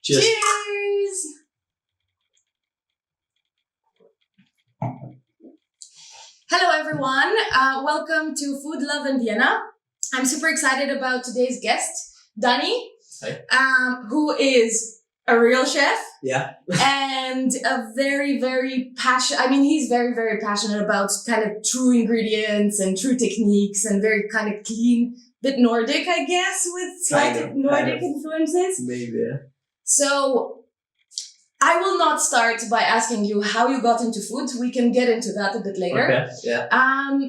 Cheers. Cheers! Hello everyone, welcome to Food Love in Vienna. I'm super excited about today's guest, Danny, who is a real chef. Yeah. And a very, very he's very, very passionate about kind of true ingredients and true techniques and very kind of clean, bit Nordic, I guess, with slight Nordic influences. Maybe, yeah. So I will not start by asking you how you got into food. We can get into that a bit later. Okay, yeah.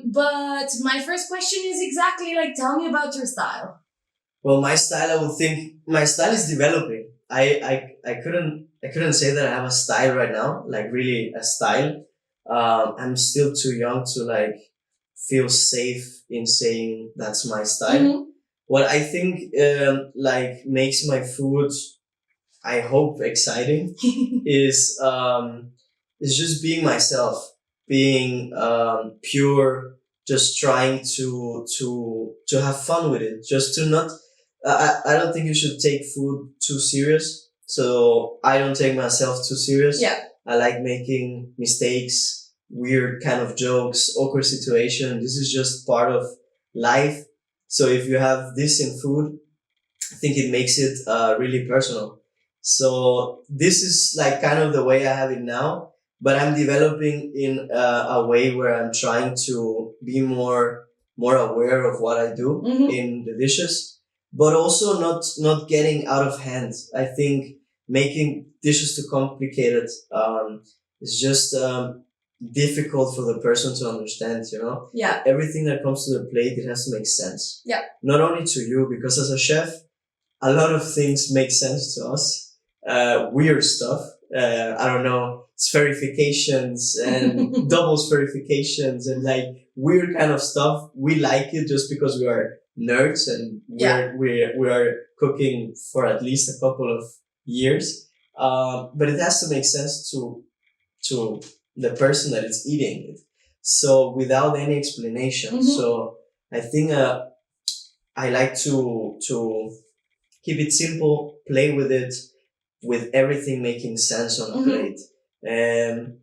But my first question is exactly like, tell me about your style. Well, my style, I would think, my style is developing. I couldn't say that I have a style right now, like really a style. I'm still too young to like feel safe in saying that's my style. Mm-hmm. What I think like makes my food, I hope, exciting is just being myself, being pure, just trying to have fun with it, just to not. I don't think you should take food too serious. So I don't take myself too serious. Yeah. I like making mistakes, weird kind of jokes, awkward situation. This is just part of life. So if you have this in food, I think it makes it really personal. So this is like kind of the way I have it now, but I'm developing in a way where I'm trying to be more aware of what I do in the dishes, but also not getting out of hand. I think making dishes too complicated is just difficult for the person to understand, you know? Yeah. Everything that comes to the plate, it has to make sense. Yeah. Not only to you, because as a chef, a lot of things make sense to us. Weird stuff. I don't know, spherifications and double spherifications and like weird kind of stuff. We like it just because we are nerds and we are cooking for at least a couple of years. But it has to make sense to the person that is eating it. So without any explanation. So I think I like to keep it simple, play with it, with everything making sense on a plate. And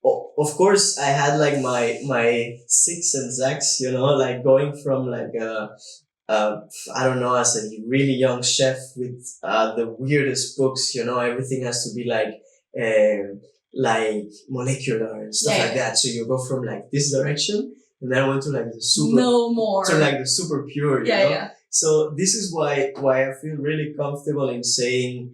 of course, I had like my zigs and zags, you know, like going from like I don't know, as a really young chef with the weirdest books, you know, everything has to be like molecular and stuff like that. So you go from like this direction, and then I went to like the super to like the super pure, you know? Yeah. So this is why I feel really comfortable in saying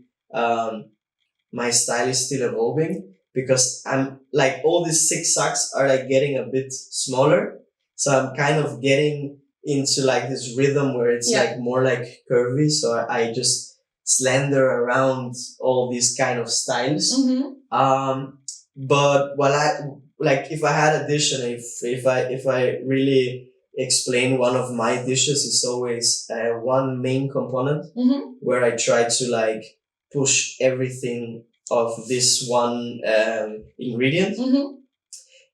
my style is still evolving, because I'm like all these zigzags are like getting a bit smaller. So I'm kind of getting into like this rhythm where it's like more like curvy. So I just slender around all these kind of styles. But while if I had a dish and if I really explain one of my dishes, is always one main component where I try to like push everything of this one ingredient,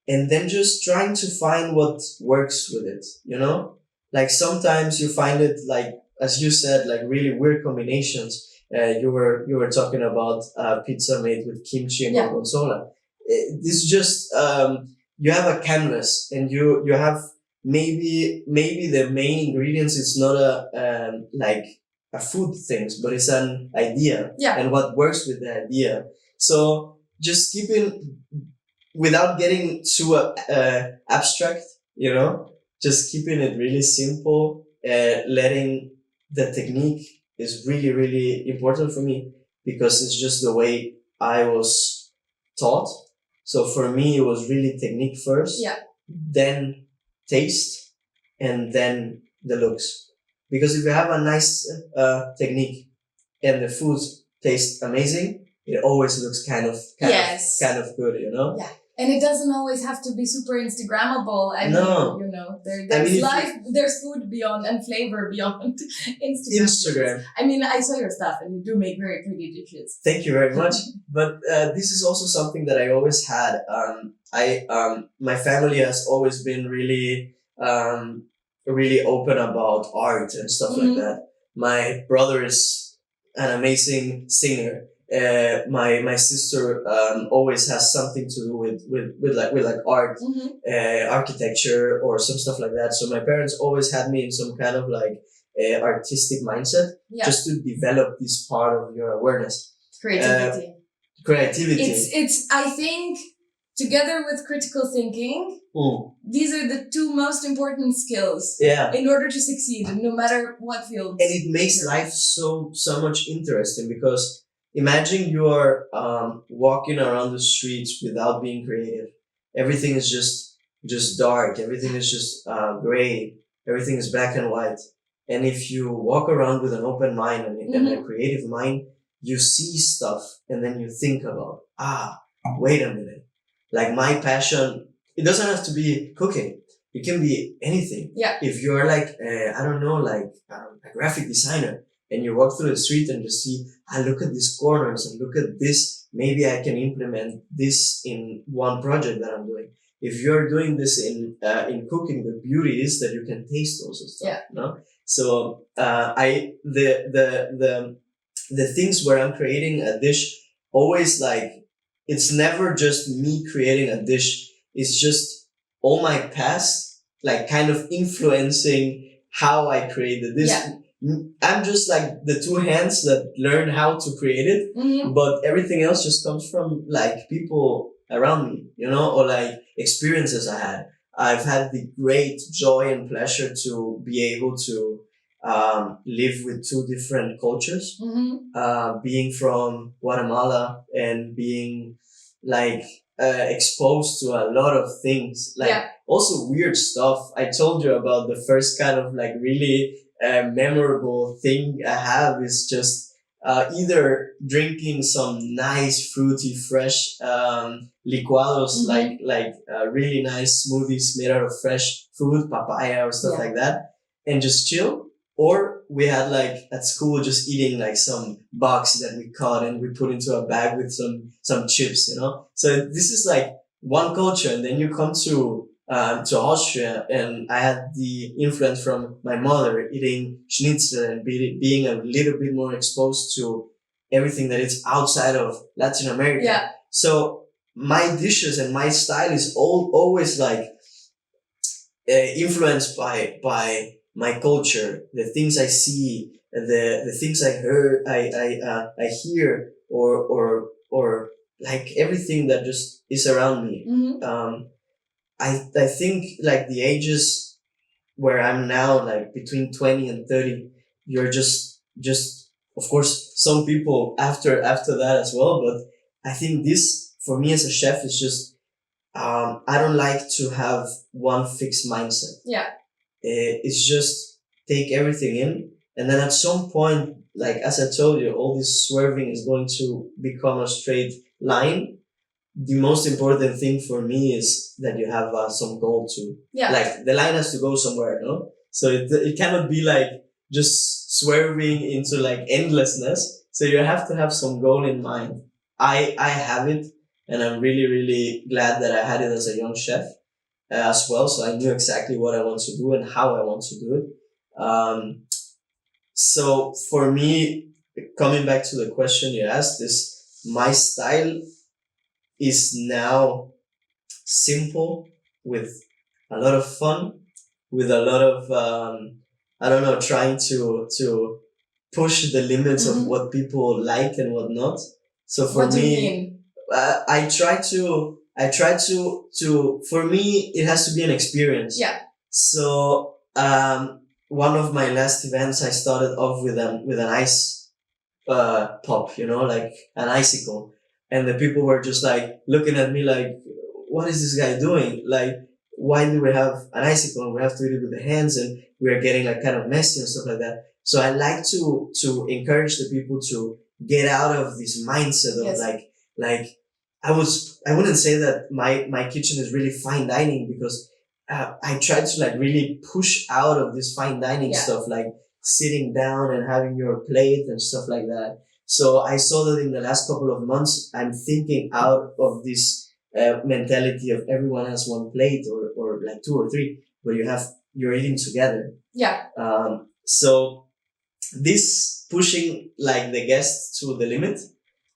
and then just trying to find what works with it, you know? Like sometimes you find it like, as you said, like really weird combinations. You were talking about pizza made with kimchi and gorgonzola. It's just you have a canvas and you have maybe the main ingredients is not like a food things, but it's an idea and what works with the idea. So just keeping, without getting too abstract, you know, just keeping it really simple, letting the technique is really, really important for me, because it's just the way I was taught. So for me, it was really technique first, then taste, and then the looks. Because if you have a nice technique and the food tastes amazing, it always looks kind of good, you know? Yeah. And it doesn't always have to be super Instagrammable. I mean, you know, there's food beyond and flavor beyond Instagram. I mean, I saw your stuff and you do make very pretty dishes. Thank you very much. But this is also something that I always had. My family has always been really open about art and stuff like that. My brother is an amazing singer. my sister always has something to do with like art, architecture or some stuff like that. So my parents always had me in some kind of like artistic mindset, just to develop this part of your awareness, creativity. It's I think together with critical thinking, these are the two most important skills in order to succeed, no matter what field. And it makes life so much interesting, because imagine you are walking around the streets without being creative. Everything is just dark. Everything is just gray. Everything is black and white. And if you walk around with an open mind and a creative mind, you see stuff and then you think about, wait a minute. Like my passion, it doesn't have to be cooking. It can be anything. Yeah. If you're like, I don't know, like a graphic designer, and you walk through the street and you see, look at these corners and look at this. Maybe I can implement this in one project that I'm doing. If you're doing this in cooking, the beauty is that you can taste also stuff. Yeah. No? So, the things where I'm creating a dish, always like, it's never just me creating a dish. It's just all my past, like kind of influencing how I create the dish. Yeah. I'm just like the two hands that learn how to create it, but everything else just comes from like people around me, or like experiences I had. I've had the great joy and pleasure to be able to live with two different cultures, being from Guatemala and being like exposed to a lot of things, like also weird stuff. I told you about the first kind of like really memorable thing I have is just either drinking some nice fruity fresh licuados, like really nice smoothies made out of fresh food, papaya or stuff like that, and just chill. Or we had like at school just eating like some bugs that we caught and we put into a bag with some chips, So this is like one culture. And then you come to Austria, and I had the influence from my mother eating schnitzel and being a little bit more exposed to everything that is outside of Latin America. Yeah. So my dishes and my style is always like influenced by my culture, the things I see, the things I heard, I hear, or like everything that just is around me. I think like the ages where I'm now, like between 20 and 30, you're just, of course, some people after that as well. But I think this, for me as a chef, is just, I don't like to have one fixed mindset. Yeah. It's just take everything in. And then at some point, like, as I told you, all this swerving is going to become a straight line. The most important thing for me is that you have some goal to, like, the line has to go somewhere, no? So it cannot be like just swerving into like endlessness. So you have to have some goal in mind. I have it, and I'm really, really glad that I had it as a young chef as well. So I knew exactly what I want to do and how I want to do it. So for me, coming back to the question you asked, is my style is now simple with a lot of fun, with a lot of trying to push the limits of what people like and what not. So for what me, do you mean? I try to for me it has to be an experience. Yeah. So one of my last events, I started off with an ice pop, like an icicle. And the people were just like looking at me like, what is this guy doing? Like, why do we have an icicle? We have to eat it with the hands, and we are getting like kind of messy and stuff like that. So I like to encourage the people to get out of this mindset of like, I wouldn't say that my kitchen is really fine dining, because I try to like really push out of this fine dining stuff, like sitting down and having your plate and stuff like that. So I saw that in the last couple of months, I'm thinking out of this mentality of everyone has one plate or like two or three, but you're eating together. Yeah. So this pushing like the guests to the limit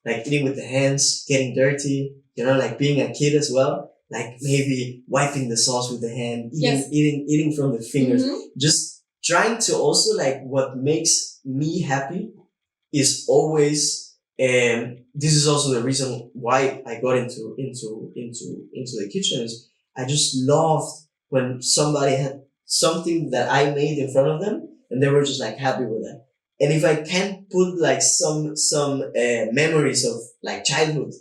like eating with the hands, getting dirty, like being a kid as well, like maybe wiping the sauce with the hand, eating from the fingers, just trying to also like what makes me happy is always, this is also the reason why I got into the kitchen is I just loved when somebody had something that I made in front of them and they were just like happy with that. And if I can put like some memories of like childhood,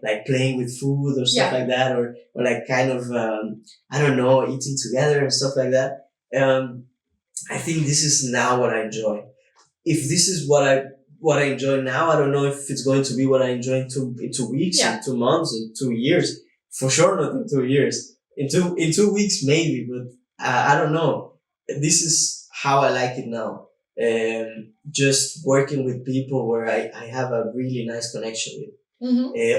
like playing with food or stuff like that, or like kind of I don't know, eating together and stuff like that. I think this is now what I enjoy. If this is what I enjoy now, I don't know if it's going to be what I enjoy in 2 weeks, in 2 months, in 2 years. For sure, not in 2 years. In 2 weeks, maybe, but I don't know. This is how I like it now. Just working with people where I have a really nice connection with.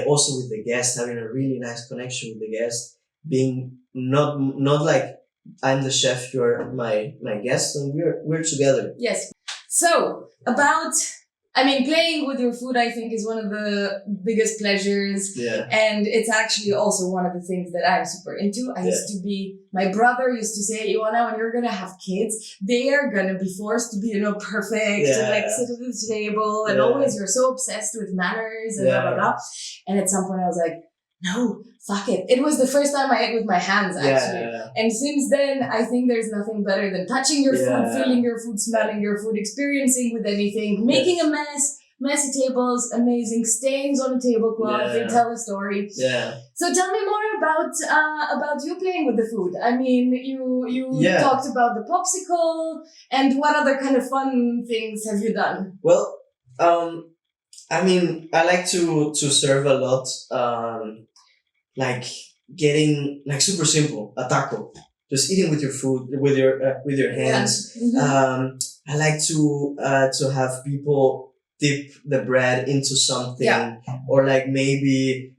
Also with the guests, having a really nice connection with the guests. Being not like I'm the chef, you're my guest, and we're together. Yes. So playing with your food, I think, is one of the biggest pleasures. Yeah. And it's actually also one of the things that I'm super into. My brother used to say, Ioana, when you're going to have kids, they are going to be forced to be, perfect and like sit at the table and always you're so obsessed with manners and blah, blah, blah. And at some point I was like, no, fuck it. It was the first time I ate with my hands, actually. And since then, I think there's nothing better than touching your food, feeling your food, smelling your food, experiencing with anything, making a mess, messy tables, amazing stains on the tablecloth. They tell a story. Yeah. So tell me more about you playing with the food. I mean, you talked about the popsicle, and what other kind of fun things have you done? Well, I like to serve a lot. Like getting like super simple, a taco, just eating with your food, with your hands. I like to have people dip the bread into something, or like maybe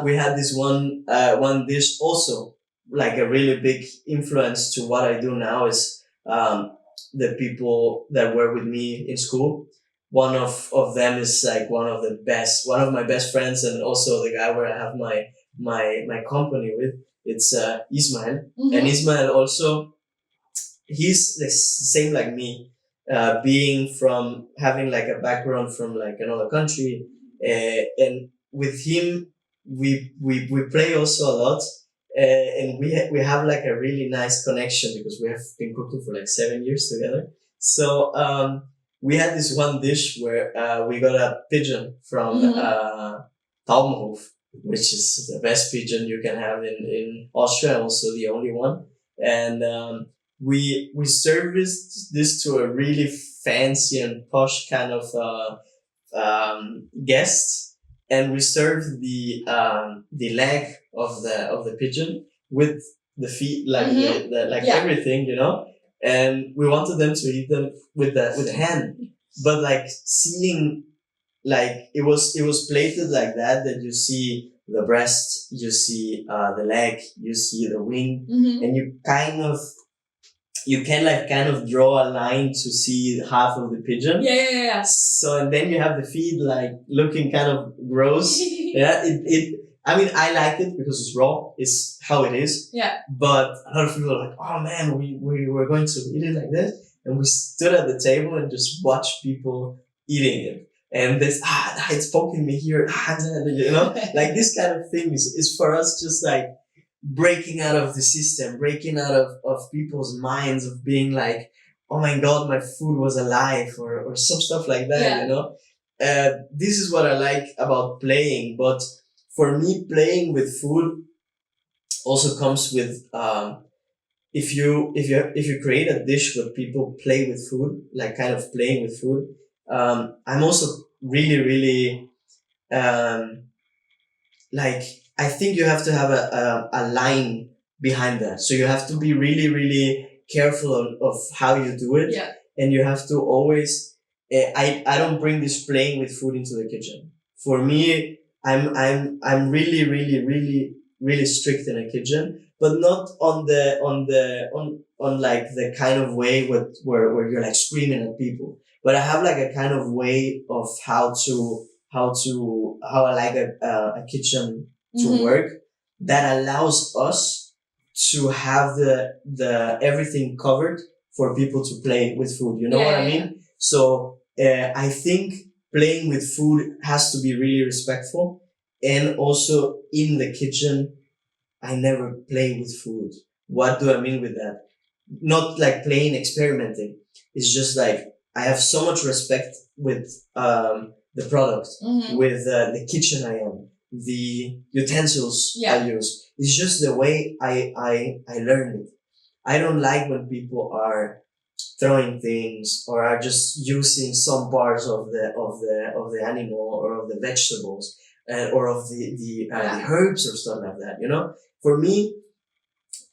we had this one dish also, like a really big influence to what I do now is the people that were with me in school. One of them is like one of my best friends, and also the guy where I have my company with. It's Ismael, and Ismael also, he's the same like me, being from having like a background from like another country, and with him we play also a lot, and we have like a really nice connection because we have been cooking for like 7 years together. So we had this one dish where we got a pigeon from Taubenhof, which is the best pigeon you can have in Austria, also the only one. And we serviced this to a really fancy and posh kind of guest, and we served the leg of the pigeon with the feet, like everything, and we wanted them to eat them with the hand, but like seeing, like it was plated like that you see the breast, you see the leg, you see the wing, and you can like kind of draw a line to see half of the pigeon. Yeah. So, and then you have the feet like looking kind of gross. I like it because it's raw. It's how it is. Yeah. But a lot of people are like, oh man, we were going to eat it like this. And we stood at the table and just watched people eating it. And this, it's poking me here. Like this kind of thing is for us just like breaking out of the system, breaking out of people's minds of being like, oh my God, my food was alive, or some stuff like that, This is what I like about playing. But for me, playing with food also comes with, if you create a dish where people play with food, like kind of playing with food, I'm also really, really, like, I think you have to have a line behind that. So you have to be really, really careful of how you do it. Yeah. And you have to always, I don't bring this playing with food into the kitchen. For me, I'm really, really, really, really strict in a kitchen, but not on like the kind of way where you're like screaming at people. But I have like a kind of way of how to how I like a kitchen to work, that allows us to have the everything covered for people to play with food. You know what I mean? So I think playing with food has to be really respectful, and also in the kitchen, I never play with food. What do I mean with that? Not like playing, experimenting. It's just like I have so much respect with the product, with the kitchen I am, the utensils I use. It's just the way I learned it. I don't like when people are throwing things or are just using some parts of the animal or of the vegetables or of the herbs or stuff like that. You know, for me,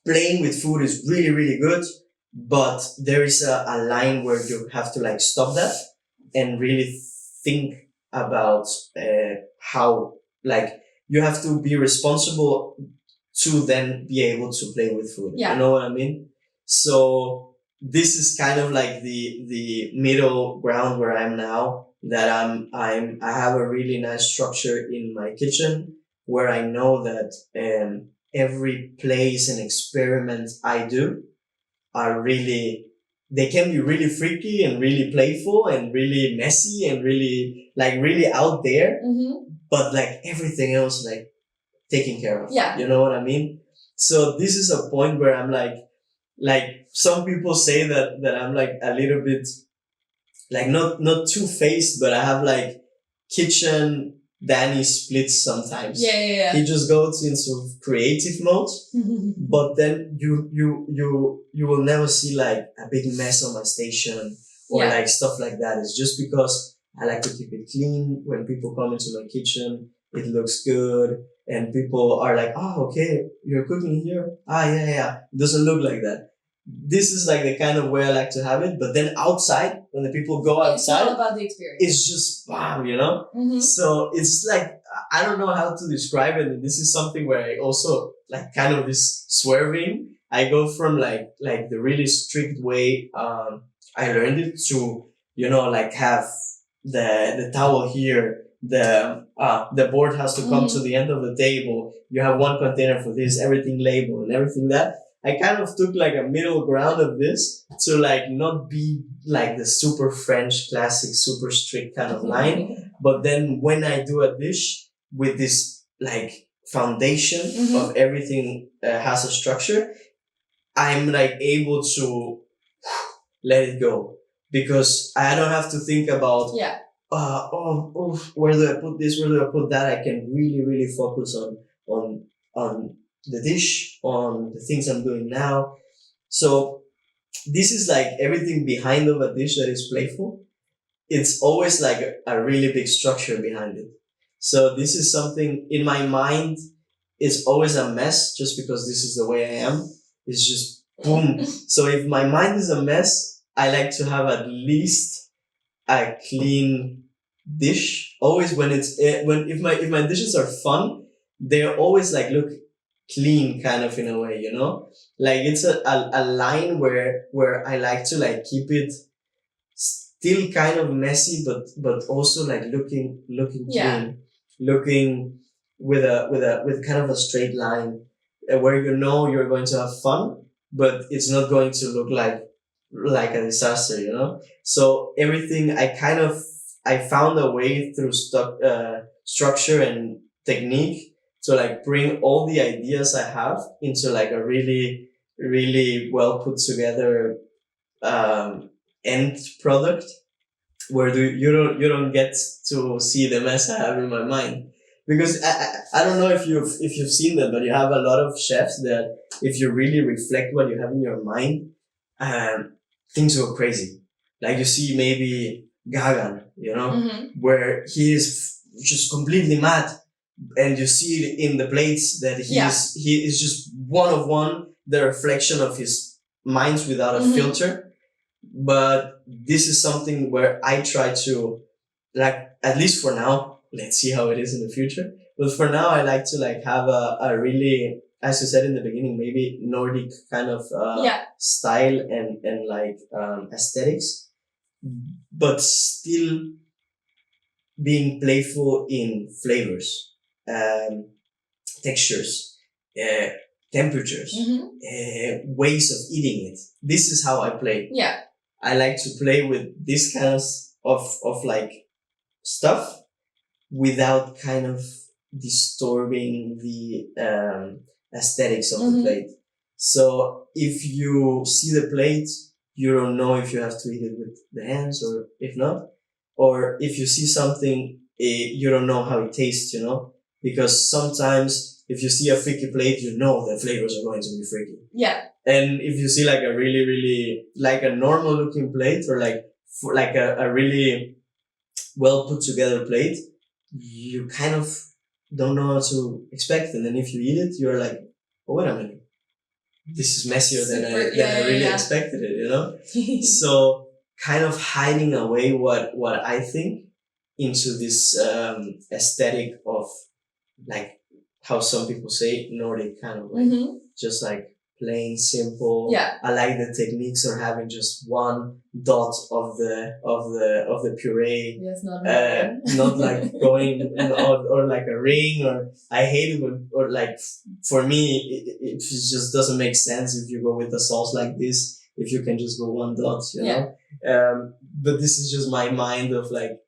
playing with food is really, really good, but there is a line where you have to like stop that and really think about how, like, you have to be responsible to then be able to play with food. You know what I mean? So this is kind of like the middle ground where I'm now, that I have a really nice structure in my kitchen where I know that every place and experiment I do are really, they can be really freaky and really playful and really messy and really, like, really out there. But like everything else, like, taken care of. You know what I mean? So this is a point where I'm like some people say that I'm like a little bit, like, not two-faced, but I have like kitchen Danny splits sometimes. He just goes into creative mode, but then you will never see like a big mess on my station or like stuff like that. It's just because I like to keep it clean. When people come into my kitchen, it looks good, and people are like, "Oh, okay, you're cooking here. Ah, yeah. It doesn't look like that." This is like the kind of way I like to have it. But then outside, when the people go outside, it's all about the experience. It's just wow, you know? So it's like, I don't know how to describe it. And this is something where I also like kind of this swerving. I go from like the really strict way, I learned it to, you know, like have the towel here. The board has to come to the end of the table. You have one container for this, everything labeled and everything that. I kind of took like a middle ground of this to like not be like the super French classic, super strict kind of line. But then when I do a dish with this like foundation of everything has a structure, I'm like able to let it go, because I don't have to think about where do I put this? Where do I put that? I can really, really focus on the dish, on the things I'm doing now. So this is like everything behind of a dish that is playful. It's always like a really big structure behind it. So this is something in my mind. It's always a mess just because this is the way I am. It's just boom. So if my mind is a mess, I like to have at least a clean dish. Always when it's if my dishes are fun, they're always like look clean, kind of, in a way, you know. Like it's a line where I like to like keep it still kind of messy, but also like looking clean, looking with kind of a straight line, where you know you're going to have fun, but it's not going to look like a disaster, you know. So everything I found a way through structure and technique to like bring all the ideas I have into like a really, really well put together end product, where you don't get to see the mess I have in my mind. Because I don't know if you've seen that, but you have a lot of chefs that if you really reflect what you have in your mind, things go crazy. Like you see maybe Gagan, you know, where he is just completely mad, and you see it in the plates that he is just one of one, the reflection of his minds without a filter. But this is something where I try to, like, at least for now, let's see how it is in the future. But for now, I like to like have a really, as you said in the beginning, maybe Nordic kind of style and like aesthetics, but still being playful in flavors, textures, temperatures, ways of eating it. This is how I play. Yeah. I like to play with this kind of like stuff without kind of disturbing the aesthetics of the plate. So if you see the plate, you don't know if you have to eat it with the hands or if not. Or if you see something, you don't know how it tastes, you know? Because sometimes if you see a freaky plate, you know the flavors are going to be freaky. Yeah. And if you see like a really, really, like a normal looking plate or like a really well put together plate, you kind of don't know how to expect. And then if you eat it, you're like, oh, wait a minute. This is messier than I really expected it, you know? So kind of hiding away what I think into this aesthetic of like how some people say Nordic kind of way. Just like plain, simple. Yeah. I like the techniques of having just one dot of the puree. Yes, not like going or like a ring, or I hate it when, or like for me it just doesn't make sense if you go with a sauce like this, if you can just go one dot, you know. But this is just my mind of like,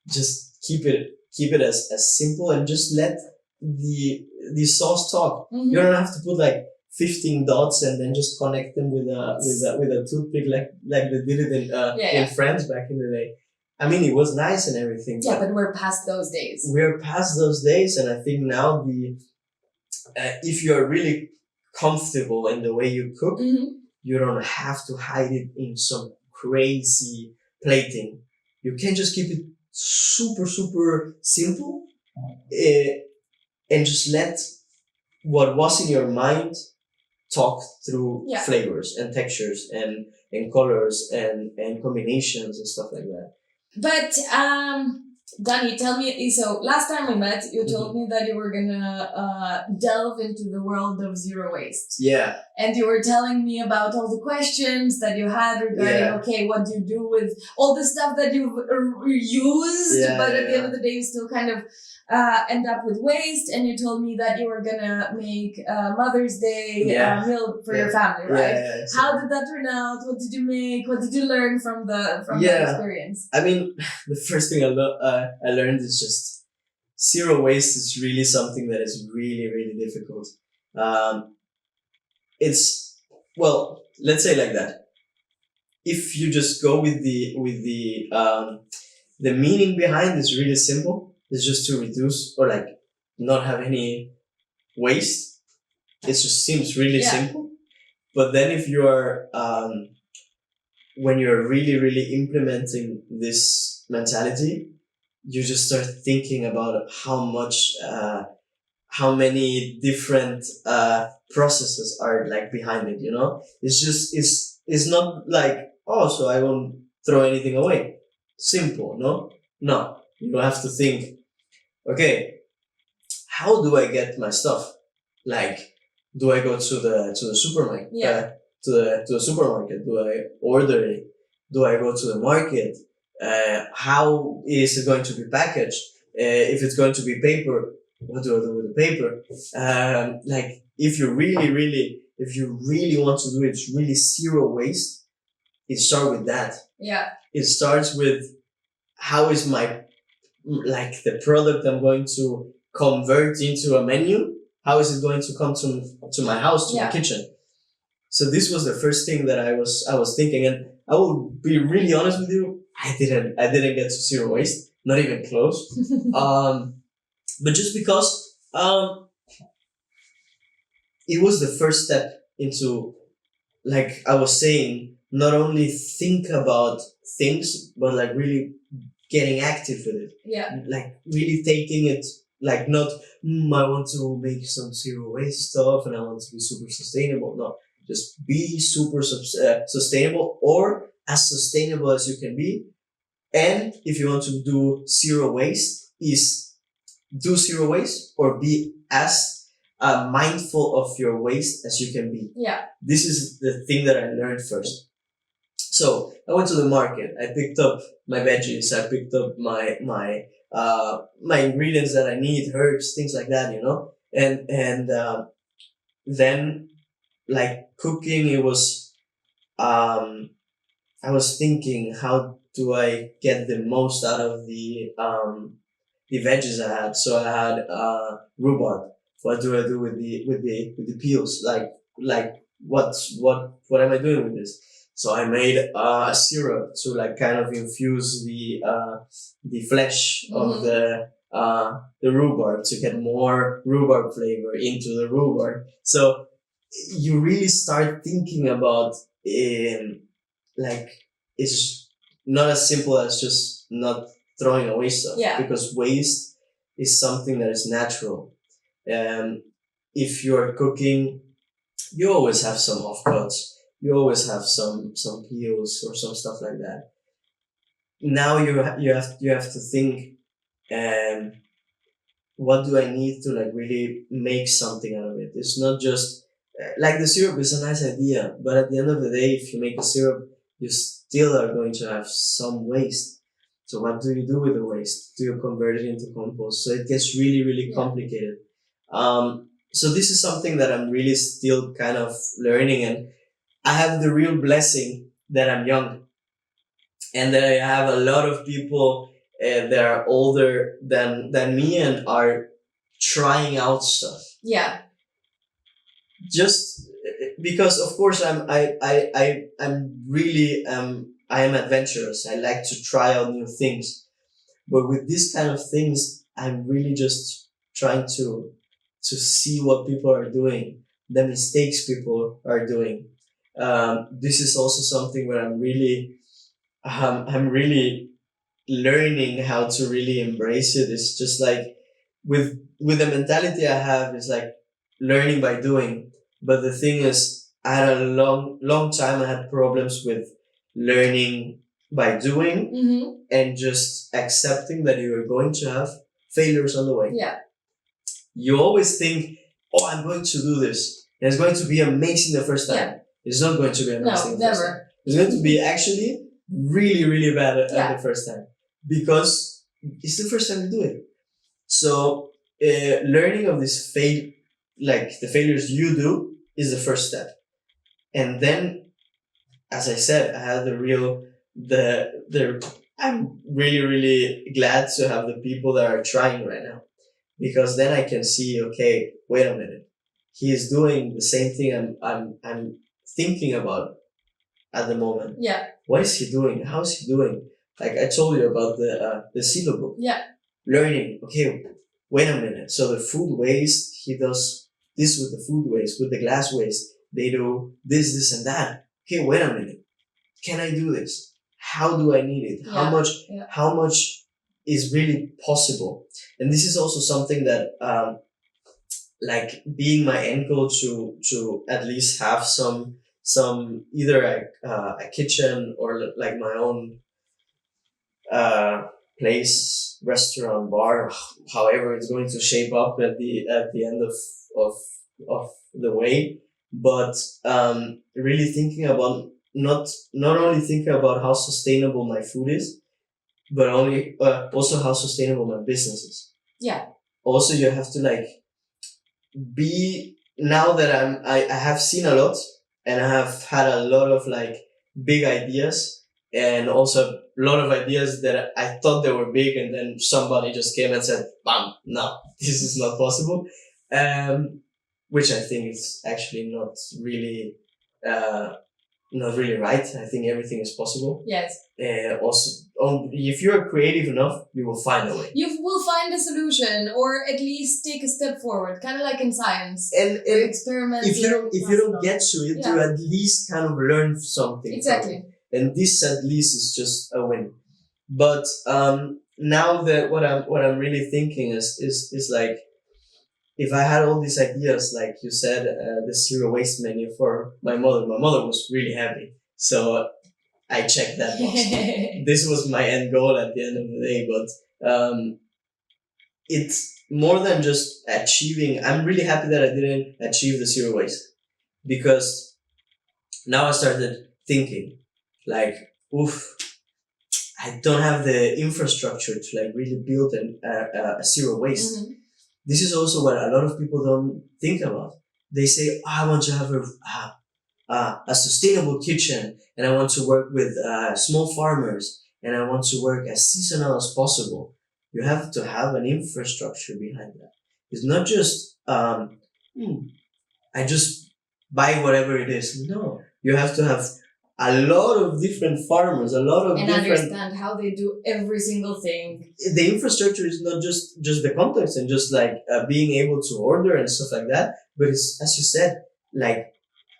just keep it as simple and just let the sauce talk. You don't have to put like 15 dots and then just connect them with a toothpick like they did it in France back in the day. I mean, it was nice and everything. Yeah, but we're past those days. We're past those days, and I think now if you're really comfortable in the way you cook, you don't have to hide it in some crazy plating. You can just keep it super, super simple, and just let what was in your mind talk through flavors and textures and colors and combinations and stuff like that. But Danny, tell me, so last time we met, you told me that you were gonna delve into the world of zero waste. Yeah. And you were telling me about all the questions that you had regarding, okay, what do you do with all the stuff that you've used, but at the end of the day, you still kind of end up with waste. And you told me that you were gonna make Mother's Day meal for your family, right? How did that turn out? What did you make? What did you learn from that experience? I mean, the first thing I learned is just zero waste is really something that is really, really difficult. It's, well, let's say like that. If you just go with the meaning behind is really simple. It's just to reduce or like not have any waste. It just seems really simple. But then if you are, when you're really, really implementing this mentality, you just start thinking about how many different processes are like behind it, you know? It's just, it's not like, oh, so I won't throw anything away. Simple, no? No. You have to think, okay, how do I get my stuff? Like, do I go to the supermarket? To the supermarket? Do I order it? Do I go to the market? How is it going to be packaged? If it's going to be paper, what do I do with the paper? Like, if you really want to do it, it's really zero waste. It starts with that. Yeah. It starts with how is like the product I'm going to convert into a menu. How is it going to come to my house, to my kitchen? So this was the first thing that I was thinking, and I will be really honest with you. I didn't get to zero waste, not even close. But just because it was the first step into, like I was saying, not only think about things, but like really getting active with it. Yeah. Like really taking it, like not, I want to make some zero waste stuff and I want to be super sustainable. No, just be super sustainable, or as sustainable as you can be. And if you want to do zero waste, is do zero waste or be as mindful of your waste as you can be. Yeah. This is the thing that I learned first. So I went to the market. I picked up my veggies. I picked up my my ingredients that I need, herbs, things like that, and then like cooking, it was, I was thinking, how do I get the most out of the veggies I had? So I had rhubarb. What do I do with the peels? Like what am I doing with this? So I made a syrup to like kind of infuse the flesh of the rhubarb to get more rhubarb flavor into the rhubarb. So you really start thinking about like it's not as simple as just not throwing away stuff. Yeah. Because waste is something that is natural. If you're cooking, you always have some offcuts. You always have some peels or some stuff like that. Now you have to think, um, what do I need to like really make something out of it? It's not just like the syrup is a nice idea, but at the end of the day, if you make a syrup, you still are going to have some waste. So what do you do with the waste? Do you convert it into compost? So it gets really, really complicated. So this is something that I'm really still kind of learning, and I have the real blessing that I'm young and that I have a lot of people that are older than me and are trying out stuff. Yeah. Just because, of course, I'm really I am adventurous. I like to try out new things, but with these kind of things, I'm really just trying to see what people are doing, the mistakes people are doing. This is also something where I'm really learning how to really embrace it. It's just like with the mentality I have, it's like learning by doing. But the thing is, I had a long time I had problems with learning by doing and just accepting that you are going to have failures on the way. Yeah. You always think, oh, I'm going to do this. And it's going to be amazing the first time. Yeah. It's not going to be amazing the first time. It's going to be actually really, really bad at the first time. Because it's the first time you do it. So learning of this like the failures you do is the first step. And then, as I said, I had I'm really, really glad to have the people that are trying right now. Because then I can see, okay, wait a minute. He is doing the same thing I'm thinking about at the moment. Yeah. What is he doing? How is he doing? Like I told you about the silo book. Yeah. Learning. Okay, wait a minute. So the food waste, he does this with the food waste, with the glass waste. They do this, and that. Okay, wait a minute. Can I do this? How do I need it? Yeah. How much is really possible? And this is also something that, like being my end goal to at least have some either a kitchen or like my own place, restaurant, bar, however it's going to shape up at the end of the way. But really thinking about not only thinking about how sustainable my food is, but also how sustainable my business is. Yeah. Also, you have to like be, now that I have seen a lot and I have had a lot of like big ideas and also a lot of ideas that I thought they were big, and then somebody just came and said, bam, no, this is not possible. Which I think is actually not really right. I think everything is possible. Yes. Also, if you're creative enough, you will find a way. You will find a solution, or at least take a step forward, kind of like in science. And experiment. If you don't get to it, you at least kind of learn something. Exactly. And this at least is just a win. But now that what I'm really thinking is like, if I had all these ideas, like you said, the zero waste menu for my mother was really happy. So I checked that box. This was my end goal at the end of the day. But it's more than just achieving. I'm really happy that I didn't achieve the zero waste, because now I started thinking like, oof, I don't have the infrastructure to like really build a zero waste. Mm-hmm. This is also what a lot of people don't think about. They say, I want to have a sustainable kitchen, and I want to work with small farmers, and I want to work as seasonal as possible. You have to have an infrastructure behind that. It's not just, I just buy whatever it is. No, you have to have a lot of different farmers, a lot of and different... understand how they do every single thing. The infrastructure is not just the context and just like being able to order and stuff like that, but it's, as you said, like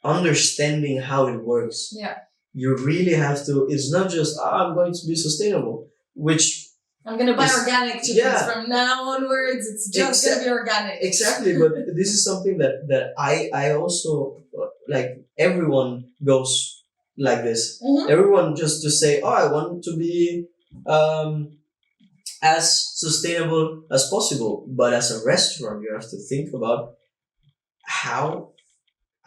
understanding how it works. Yeah. You really have to, it's not just, I'm going to be sustainable, which... I'm going to buy organic chickens from now onwards. It's just going to be organic. Exactly. But this is something that I also, like, everyone goes like this. Mm-hmm. Everyone just to say, I want to be as sustainable as possible. But as a restaurant, you have to think about how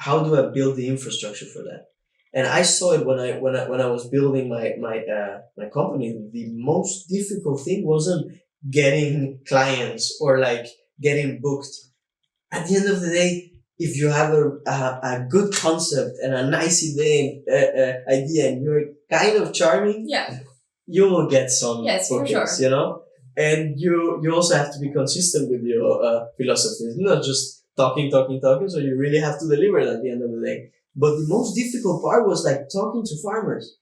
do I build the infrastructure for that? And I saw it when I was building my company. The most difficult thing wasn't getting clients or like getting booked. At the end of the day, if you have a good concept and a nice idea and you're kind of charming, you will get some bookings, for sure. You know. And you also have to be consistent with your philosophy. It's not just talking. So you really have to deliver it at the end of the day. But the most difficult part was like talking to farmers.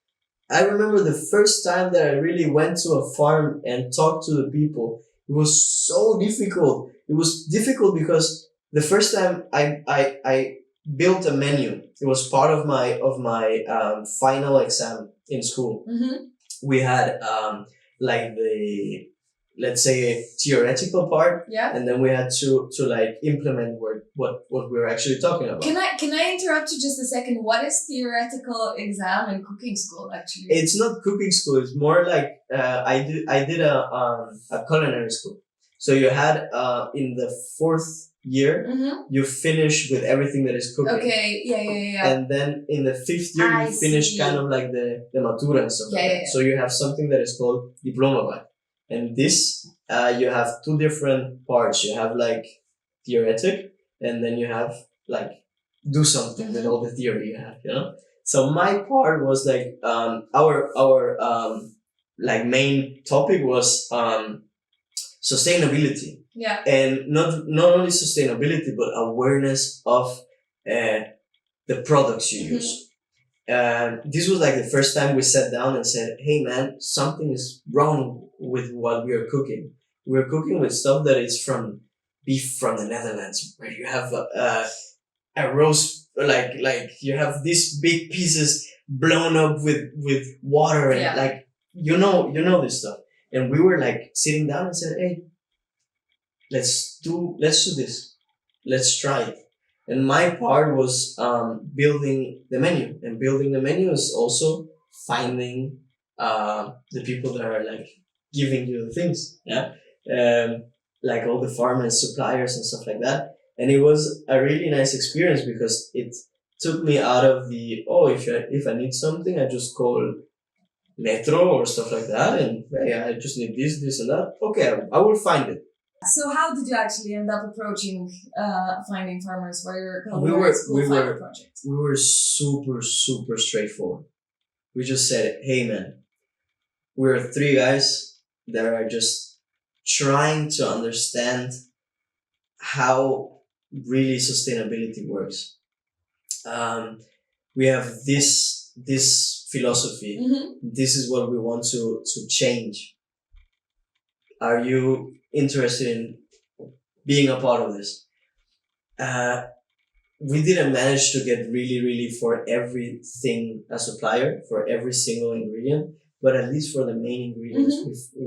I remember the first time that I really went to a farm and talked to the people. It was so difficult. It was difficult because the first time I built a menu. It was part of my final exam in school. Mm-hmm. We had like the, let's say, theoretical part, and then we had to like implement what we were actually talking about. Can I interrupt you just a second? What is theoretical exam in cooking school actually? It's not cooking school. It's more like I did a culinary school. So you had in the fourth year, mm-hmm. you finish with everything that is cooking. Okay, yeah. And then in the fifth year, you finish kind of like the matura and stuff like that. So you have something that is called diploma. And this, you have two different parts. You have like theoretic, and then you have like do something mm-hmm. with all the theory you have, you know? So my part was like, our like main topic was, sustainability. Yeah. And not only sustainability, but awareness of, the products you mm-hmm. use. This was like the first time we sat down and said, hey man, something is wrong with what we are cooking. We're cooking with stuff that is from beef from the Netherlands, where you have a roast, like you have these big pieces blown up with water and like, you know this stuff. And we were like sitting down and said, hey, let's do this. Let's try it. And my part was building the menu. And building the menu is also finding the people that are like giving you the things. Yeah. Like all the farmers, suppliers and stuff like that. And it was a really nice experience because it took me out of the, if I need something, I just call Metro or stuff like that. And I just need this and that. Okay, I will find it. So how did you actually end up approaching finding farmers for your culinary school fiber project? We were super, super straightforward. We just said, hey man, we're three guys that are just trying to understand how really sustainability works. We have this philosophy. Mm-hmm. This is what we want to change. Are you interested in being a part of this? We didn't manage to get really for everything a supplier, for every single ingredient, but at least for the main ingredients, mm-hmm.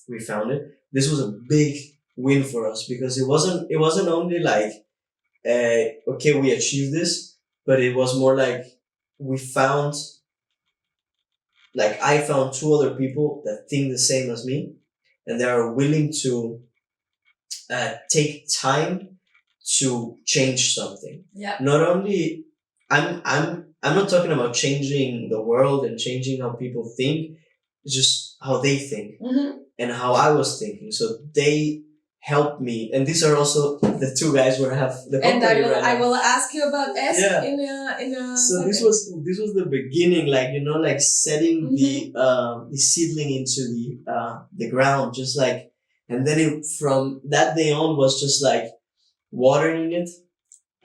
we found it. This was a big win for us because it wasn't only like, okay, we achieved this, but it was more like I found two other people that think the same as me, and they are willing to take time to change something. Yeah. Not only I'm not talking about changing the world and changing how people think. just how they think and how I was thinking. So they helped me, and these are also the two guys where I have the company. And I will ask you about S in a. So this was the beginning, like like setting the seedling into the ground, just like, and then from that day on was just like watering it.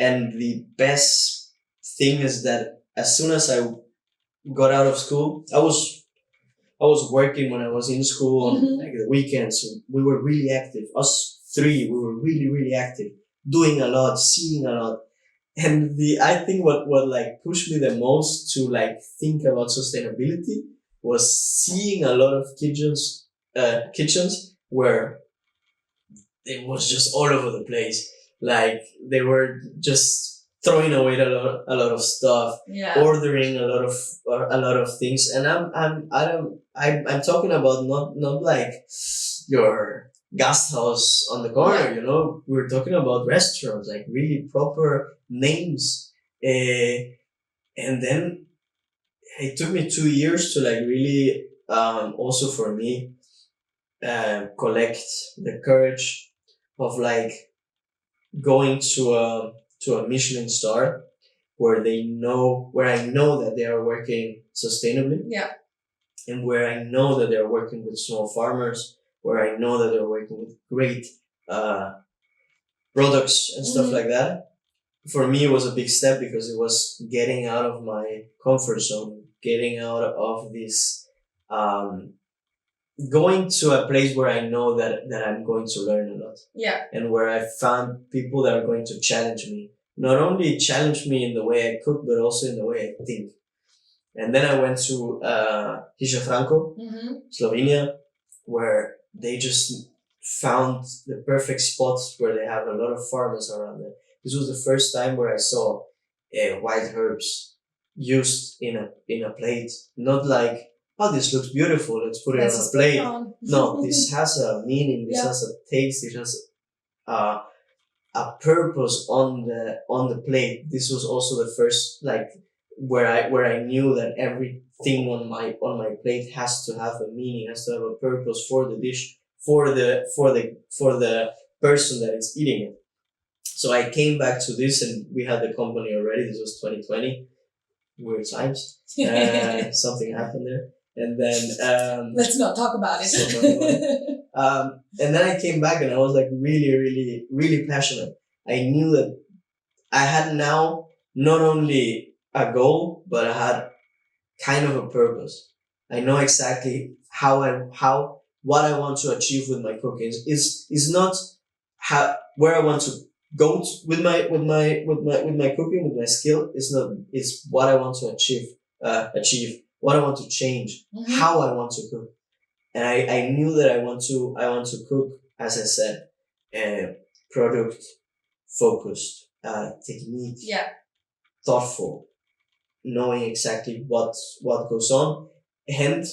And the best thing is that as soon as I got out of school, I was working when I was in school on like the weekends. So we were really active. Us three, we were really, really active, doing a lot, seeing a lot. And I think what like pushed me the most to like think about sustainability was seeing a lot of kitchens where it was just all over the place. Like they were just throwing away a lot of stuff, ordering a lot of things. And I'm talking about not like your guest house on the corner, we're talking about restaurants, like really proper names. And then it took me 2 years to like really, also for me, collect the courage of like going to a Michelin star where I know that they are working sustainably. Yeah. And where I know that they're working with small farmers, where I know that they're working with great products and stuff like that. For me, it was a big step because it was getting out of my comfort zone, getting out of this, going to a place where I know that I'm going to learn a lot. Yeah. And where I found people that are going to challenge me. Not only challenge me in the way I cook, but also in the way I think. And then I went to Franco, Slovenia, where they just found the perfect spots where they have a lot of farmers around there. This was the first time where I saw white herbs used in a plate. Not like, oh, this looks beautiful, let's put it on a plate. No, this has a meaning, this has a taste, it has a purpose on the plate. This was also the first like where I knew that everything on my plate has to have a meaning, has to have a purpose for the dish, for the person that is eating it. So I came back to this, and we had the company already. This was 2020. Weird times. Something happened there. And then let's not talk about it. And then I came back and I was like really, really, really passionate. I knew that I had now not only a goal, but I had kind of a purpose. I know exactly what I want to achieve with my cooking. Is not where I want to go with my cooking, with my skill. It's what I want to achieve, what I want to change, how I want to cook. And I knew that I want to cook, as I said, product focused, technique, thoughtful, knowing exactly what goes on. And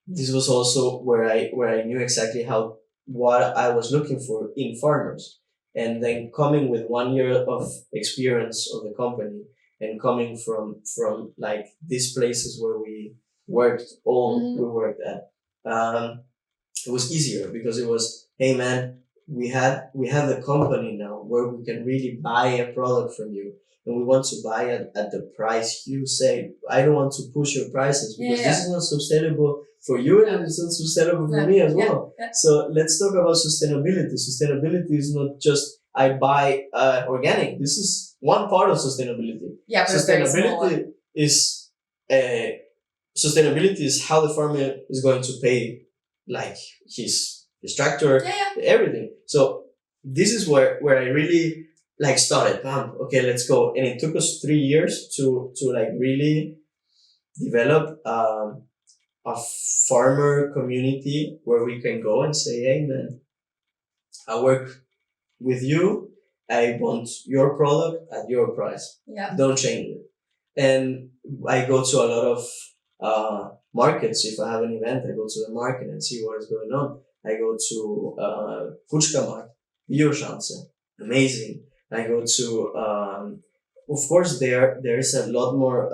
this was also where I knew exactly what I was looking for in farmers. And then coming with 1 year of experience of the company, and coming from like these places where we worked at, it was easier because it was, hey man, we have the company now where we can really buy a product from you, and we want to buy it at the price you say. I don't want to push your prices because this is not sustainable for you, and it's not sustainable for me as well. So let's talk about sustainability. Sustainability is not just I buy organic. This is one part of sustainability. Yeah, but sustainability is sustainability is how the farmer is going to pay, like his tractor, everything. So this is where I really like started. Okay, let's go. And it took us 3 years to like really develop a farmer community where we can go and say, hey man, I work with you. I want your product at your price. Yeah. Don't change it. And I go to a lot of markets. If I have an event, I go to the market and see what is going on. I go to Puchka Market, Biochance, amazing. I go to, of course, there is a lot more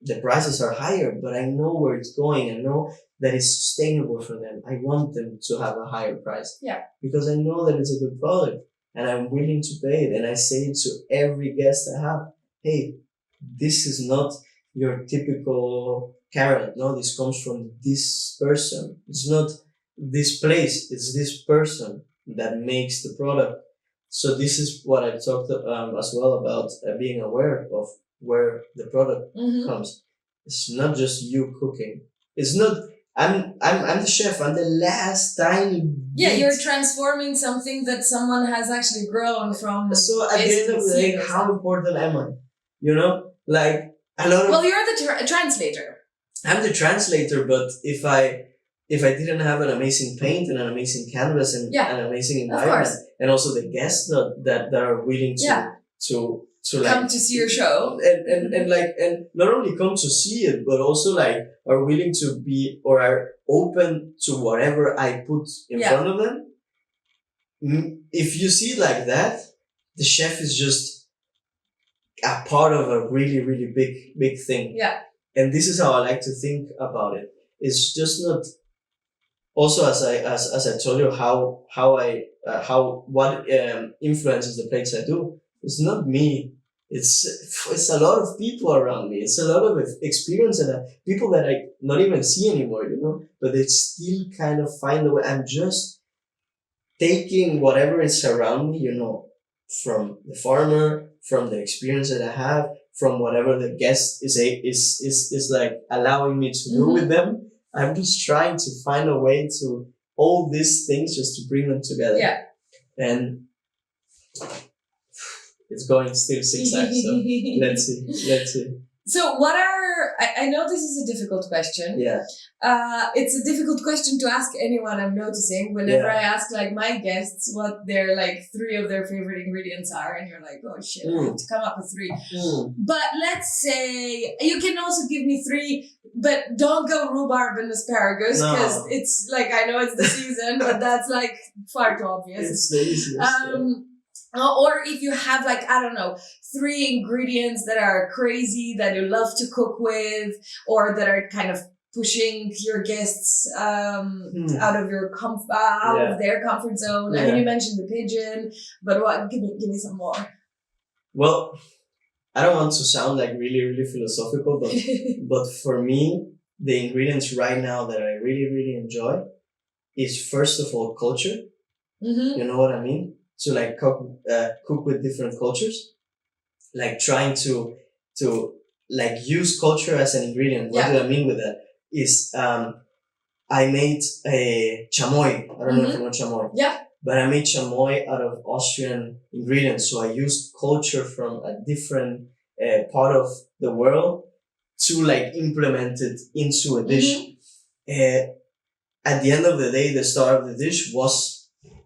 the prices are higher, but I know where it's going. I know that it's sustainable for them. I want them to have a higher price. Yeah. Because I know that it's a good product and I'm willing to pay it. And I say it to every guest I have. Hey, this is not your typical carrot. No, this comes from this person. It's not this place. It's this person that makes the product. So this is what I talked as well about being aware of where the product comes. It's not just you cooking. It's not. I'm the chef. I'm the last tiny bit. Yeah, you're transforming something that someone has actually grown from. So at the end of the day, how important am I? You know, like a lot of. Well, you're the translator. I'm the translator, but if I didn't have an amazing paint and an amazing canvas and an amazing environment, and also the guests that are willing to like come to see your show and not only come to see it, but also like are willing to be or are open to whatever I put in front of them. If you see it like that, the chef is just a part of a really, really big thing. Yeah. And this is how I like to think about it. It's just not. Also, as I told you, what influences the plates I do. It's not me. It's a lot of people around me. It's a lot of experience and people that I not even see anymore, you know. But they still kind of find a way. I'm just taking whatever is around me, you know, from the farmer, from the experience that I have, from whatever the guest is like allowing me to do with them. I'm just trying to find a way to all these things just to bring them together. Yeah. And it's going still 6 times, so let's see. So what are, I know this is a difficult question. Yeah. It's a difficult question to ask anyone, I'm noticing, whenever I ask like my guests what their like 3 of their favorite ingredients are, and you're like, oh shit, I have to come up with 3. But let's say, you can also give me 3, but don't go rhubarb and asparagus, because it's like, I know it's the season, but that's like far too obvious. It's the easiest. Or if you have like, I don't know, 3 ingredients that are crazy that you love to cook with, or that are kind of pushing your guests out of your of their comfort zone. I mean, you mentioned the pigeon, but what? Give me some more. Well, I don't want to sound like really, really philosophical, but for me, the ingredients right now that I really, really enjoy is first of all culture. You know what I mean? To like cook with different cultures, like trying to like use culture as an ingredient. What do I mean with that? Is I made a chamoy. I don't know if you know chamoy. Yeah. But I made chamoy out of Austrian ingredients. So I used culture from a different part of the world to like implement it into a dish. At the end of the day, the star of the dish was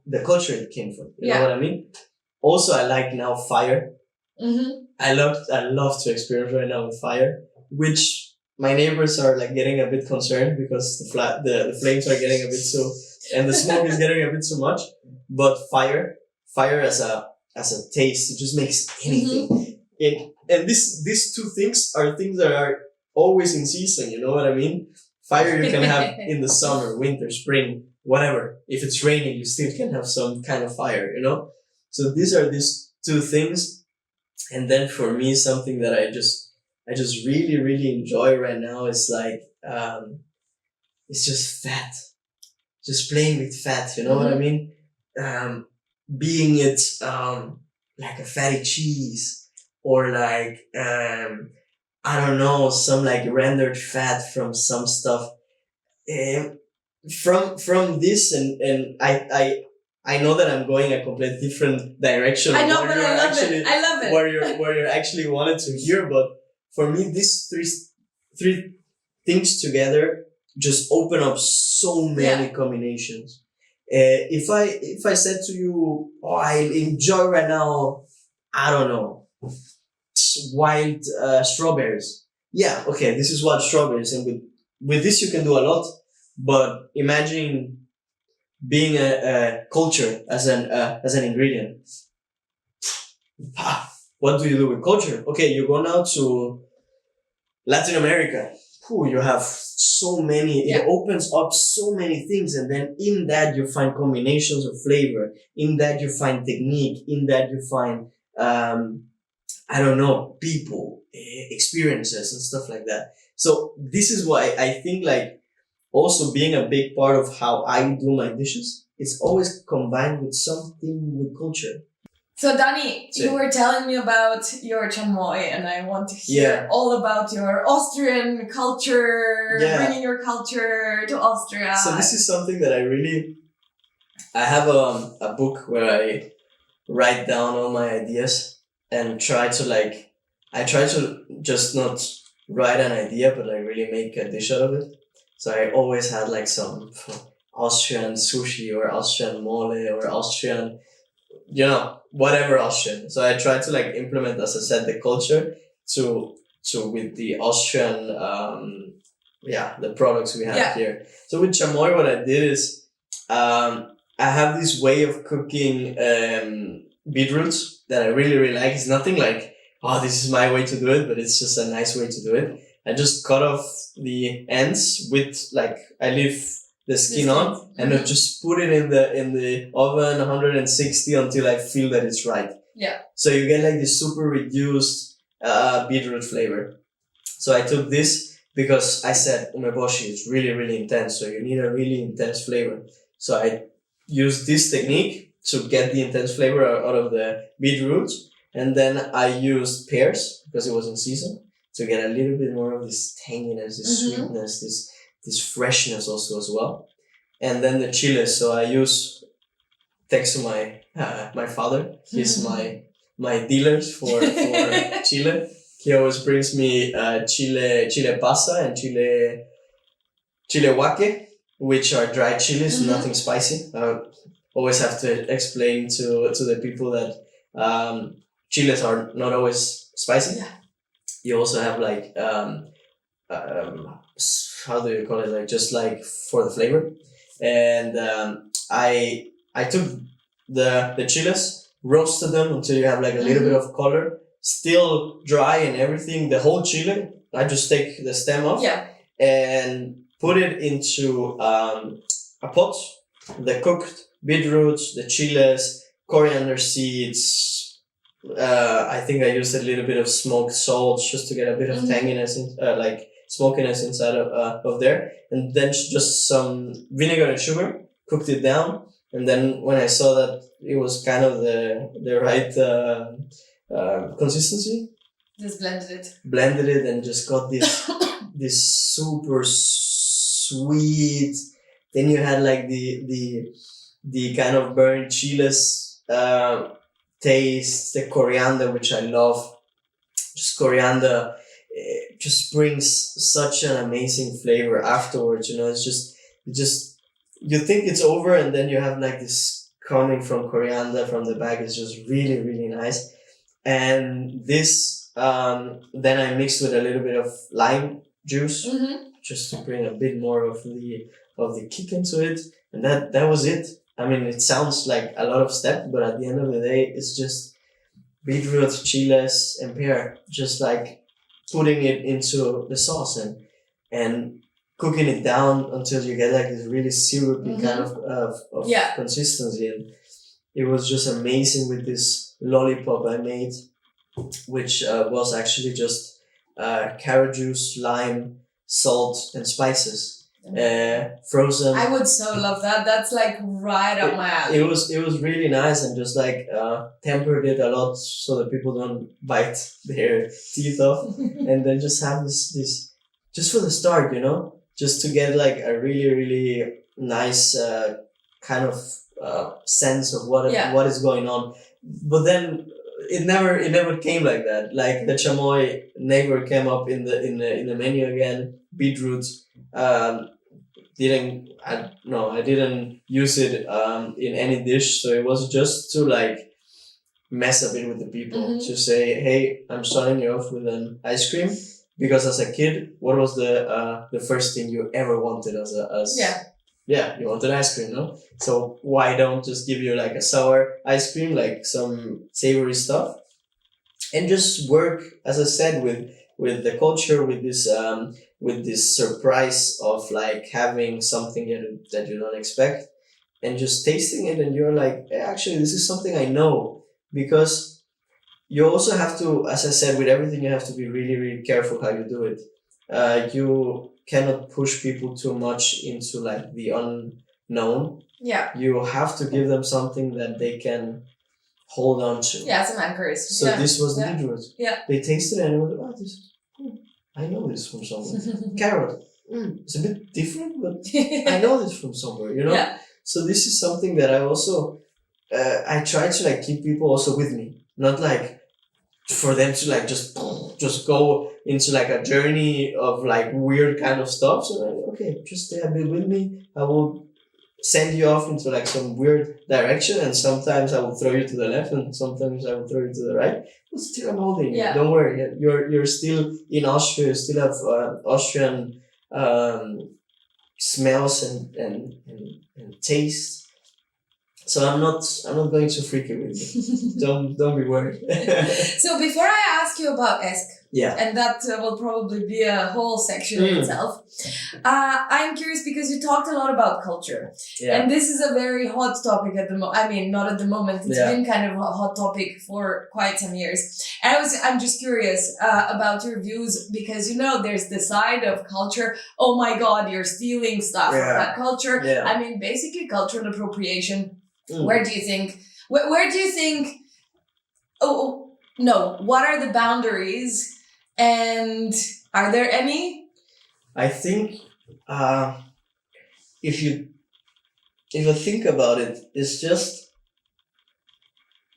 the culture it came from. You know what I mean? Also, I like now fire. I love to experience right now with fire, which my neighbors are like getting a bit concerned because the flames are getting a bit and the smoke is getting a bit too much. But fire as a taste, it just makes anything. And these 2 things are things that are always in season. You know what I mean? Fire you can have in the summer, winter, spring, whatever. If it's raining, you still can have some kind of fire, you know? So these are these 2 things. And then for me, something that I just really, really enjoy right now is like, it's just fat. Just playing with fat, you know what I mean? Being it, like a fatty cheese or like, I don't know, some like rendered fat from some stuff. From this and I know that I'm going a complete different direction. I know, but I love it. Where you're actually wanted to hear, but for me, these three things together just open up so many combinations. If I said to you, oh, I enjoy right now, I don't know, wild strawberries. Yeah, okay, this is wild strawberries, and with this you can do a lot. But imagine being a culture as an ingredient. What do you do with culture? Okay, you go now to Latin America, you have so many, it opens up so many things. And then in that you find combinations of flavor. In that you find technique. In that you find, I don't know, people, experiences and stuff like that. So this is why I think like also being a big part of how I do my dishes, it's always combined with something with culture. So Danny, you were telling me about your chamoy, and I want to hear all about your Austrian culture, bringing your culture to Austria. So this is something that I have a book where I write down all my ideas and try to just not write an idea, but like really make a dish out of it. So I always had like some Austrian sushi or Austrian mole or Austrian, whatever Austrian. So I try to like implement, as I said, the culture to with the Austrian, the products we have here. So with chamoy, what I did is, I have this way of cooking beetroots that I really, really like. It's nothing like, this is my way to do it, but it's just a nice way to do it. I just cut off the ends with I leave the skin on, and I just put it in the oven 160 until I feel that it's right. Yeah. So you get like this super reduced beetroot flavor. So I took this because I said umeboshi is really, really intense. So you need a really intense flavor. So I used this technique to get the intense flavor out of the beetroot. And then I used pears because it was in season to get a little bit more of this tanginess, this sweetness, this freshness also as well. And then the chiles. So I use, thanks to my father, he's my dealers for chile. He always brings me chile pasa and chile guaque, which are dried chilies, nothing spicy. I always have to explain to the people that chiles are not always spicy. Yeah. You also have how do you call it? Just for the flavor. And I took the chiles, roasted them until you have a little bit of color, still dry and everything. The whole chile, I just take the stem off and put it into a pot. The cooked beetroots, the chiles, coriander seeds. I think I used a little bit of smoked salt just to get a bit of tanginess, smokiness inside of there, and then just some vinegar and sugar. Cooked it down, and then when I saw that it was kind of the right consistency, just blended it, and just got this this super sweet. Then you had the kind of burnt chiles taste, the coriander, which I love. Just coriander just brings such an amazing flavor afterwards. It's just you think it's over, and then you have this coming from coriander from the back. It's just really, really nice. And this then I mixed with a little bit of lime juice, just to bring a bit more of the kick into it. And that was it. I mean, it sounds like a lot of steps, but at the end of the day, it's just beetroot, chiles, and pear. Just putting it into the sauce and cooking it down until you get this really syrupy kind of consistency. And it was just amazing with this lollipop I made, which was actually just carrot juice, lime, salt, and spices. Frozen. I would so love that. That's right up my alley. It was really nice, and just tempered it a lot so that people don't bite their teeth off, and then just have this just for the start, just to get a really, really nice kind of sense of what is going on. But then it never came like that. The chamoy never came up in the menu again. Beetroot. I didn't use it in any dish, so it was just to mess a bit with the people, to say, hey, I'm starting you off with an ice cream, because as a kid, what was the first thing you ever wanted you wanted ice cream, no? So why don't just give you a sour ice cream, some savory stuff, and just work, as I said, with the culture, with this surprise of like having something that you don't expect, and just tasting it, and you're like, "Eh, actually, this is something I know." Because you also have to, as I said, with everything, you have to be really, really careful how you do it. You cannot push people too much into like the unknown. Yeah. You have to give them something that they can hold on to. Yeah, some anchors. So this was the beetroot. Yeah. They tasted it and it was like, oh, this, I know this from somewhere. Carrot. It's a bit different, but I know this from somewhere, you know? Yeah. So this is something that I also, I try to like keep people also with me. Not like for them to like just go into like a journey of like weird kind of stuff. So like, okay, just stay a bit with me. I will send you off into like some weird direction, and sometimes I will throw you to the left, and sometimes I will throw you to the right. But still, I'm holding you. Don't worry, you're still in Austria. You still have Austrian smells and taste. So I'm not going to freak you with you. Don't be worried. So before I ask you about Esk, and that will probably be a whole section in itself, I'm curious because you talked a lot about culture, and this is a very hot topic at the moment. I mean, not at the moment. It's been kind of a hot topic for quite some years. And I'm just curious about your views, because there's the side of culture. Oh my God, you're stealing stuff from that culture. I mean, basically cultural appropriation. Where do you think? Where do you think? Oh no! What are the boundaries, and are there any? I think if you think about it, it's just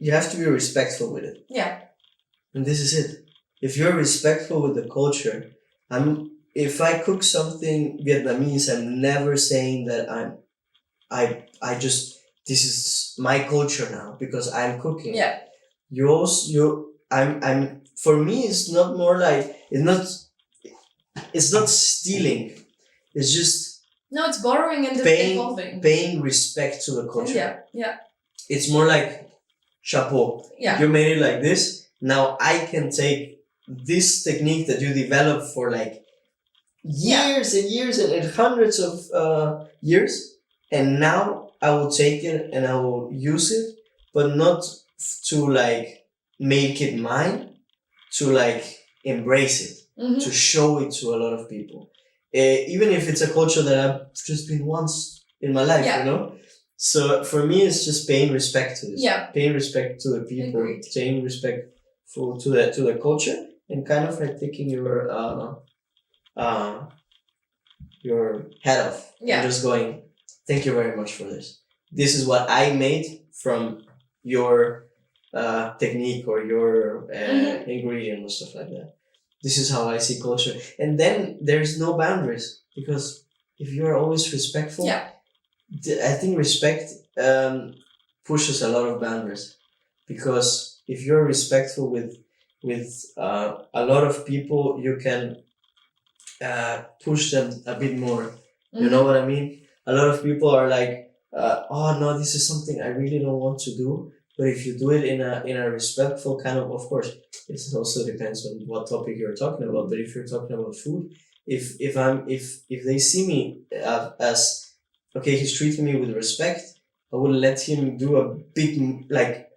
you have to be respectful with it. Yeah. And this is it. If you're respectful with the culture, if I cook something Vietnamese, I'm never saying that I just. This is my culture now because I'm cooking. Yeah. I'm for me it's not more like it's not stealing. It's just it's borrowing and evolving. Paying respect to the culture. Yeah. It's more like chapeau. Yeah. You made it like this. Now I can take this technique that you developed for like years and years and hundreds of years, and now I will take it and I will use it, but not to like make it mine, to like embrace it, to show it to a lot of people. Even if it's a culture that I've just been once in my life, So for me, it's just paying respect to this. Yeah. Paying respect to the people, paying respect to the culture, and kind of like taking your head off. And just going, thank you very much for this. This is what I made from your technique or your ingredient or stuff like that. This is how I see culture. And then there's no boundaries, because if you're always respectful, I think respect pushes a lot of boundaries. Because if you're respectful with a lot of people, you can push them a bit more. You know what I mean? A lot of people are like, oh no, this is something I really don't want to do. But if you do it in a respectful kind of course, it also depends on what topic you're talking about. But if you're talking about food, if they see me as okay, he's treating me with respect, I will let him do a bit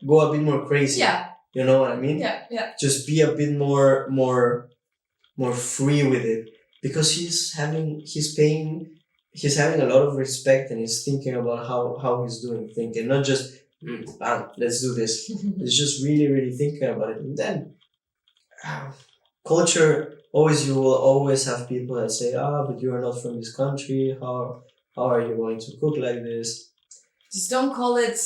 go a bit more crazy. Yeah. You know what I mean? Yeah. Just be a bit more free with it, because he's having a lot of respect, and he's thinking about how he's doing things, and not just let's do this. He's just really, really thinking about it. And then culture, you will always have people that say, but you are not from this country. How are you going to cook like this? Just don't call it,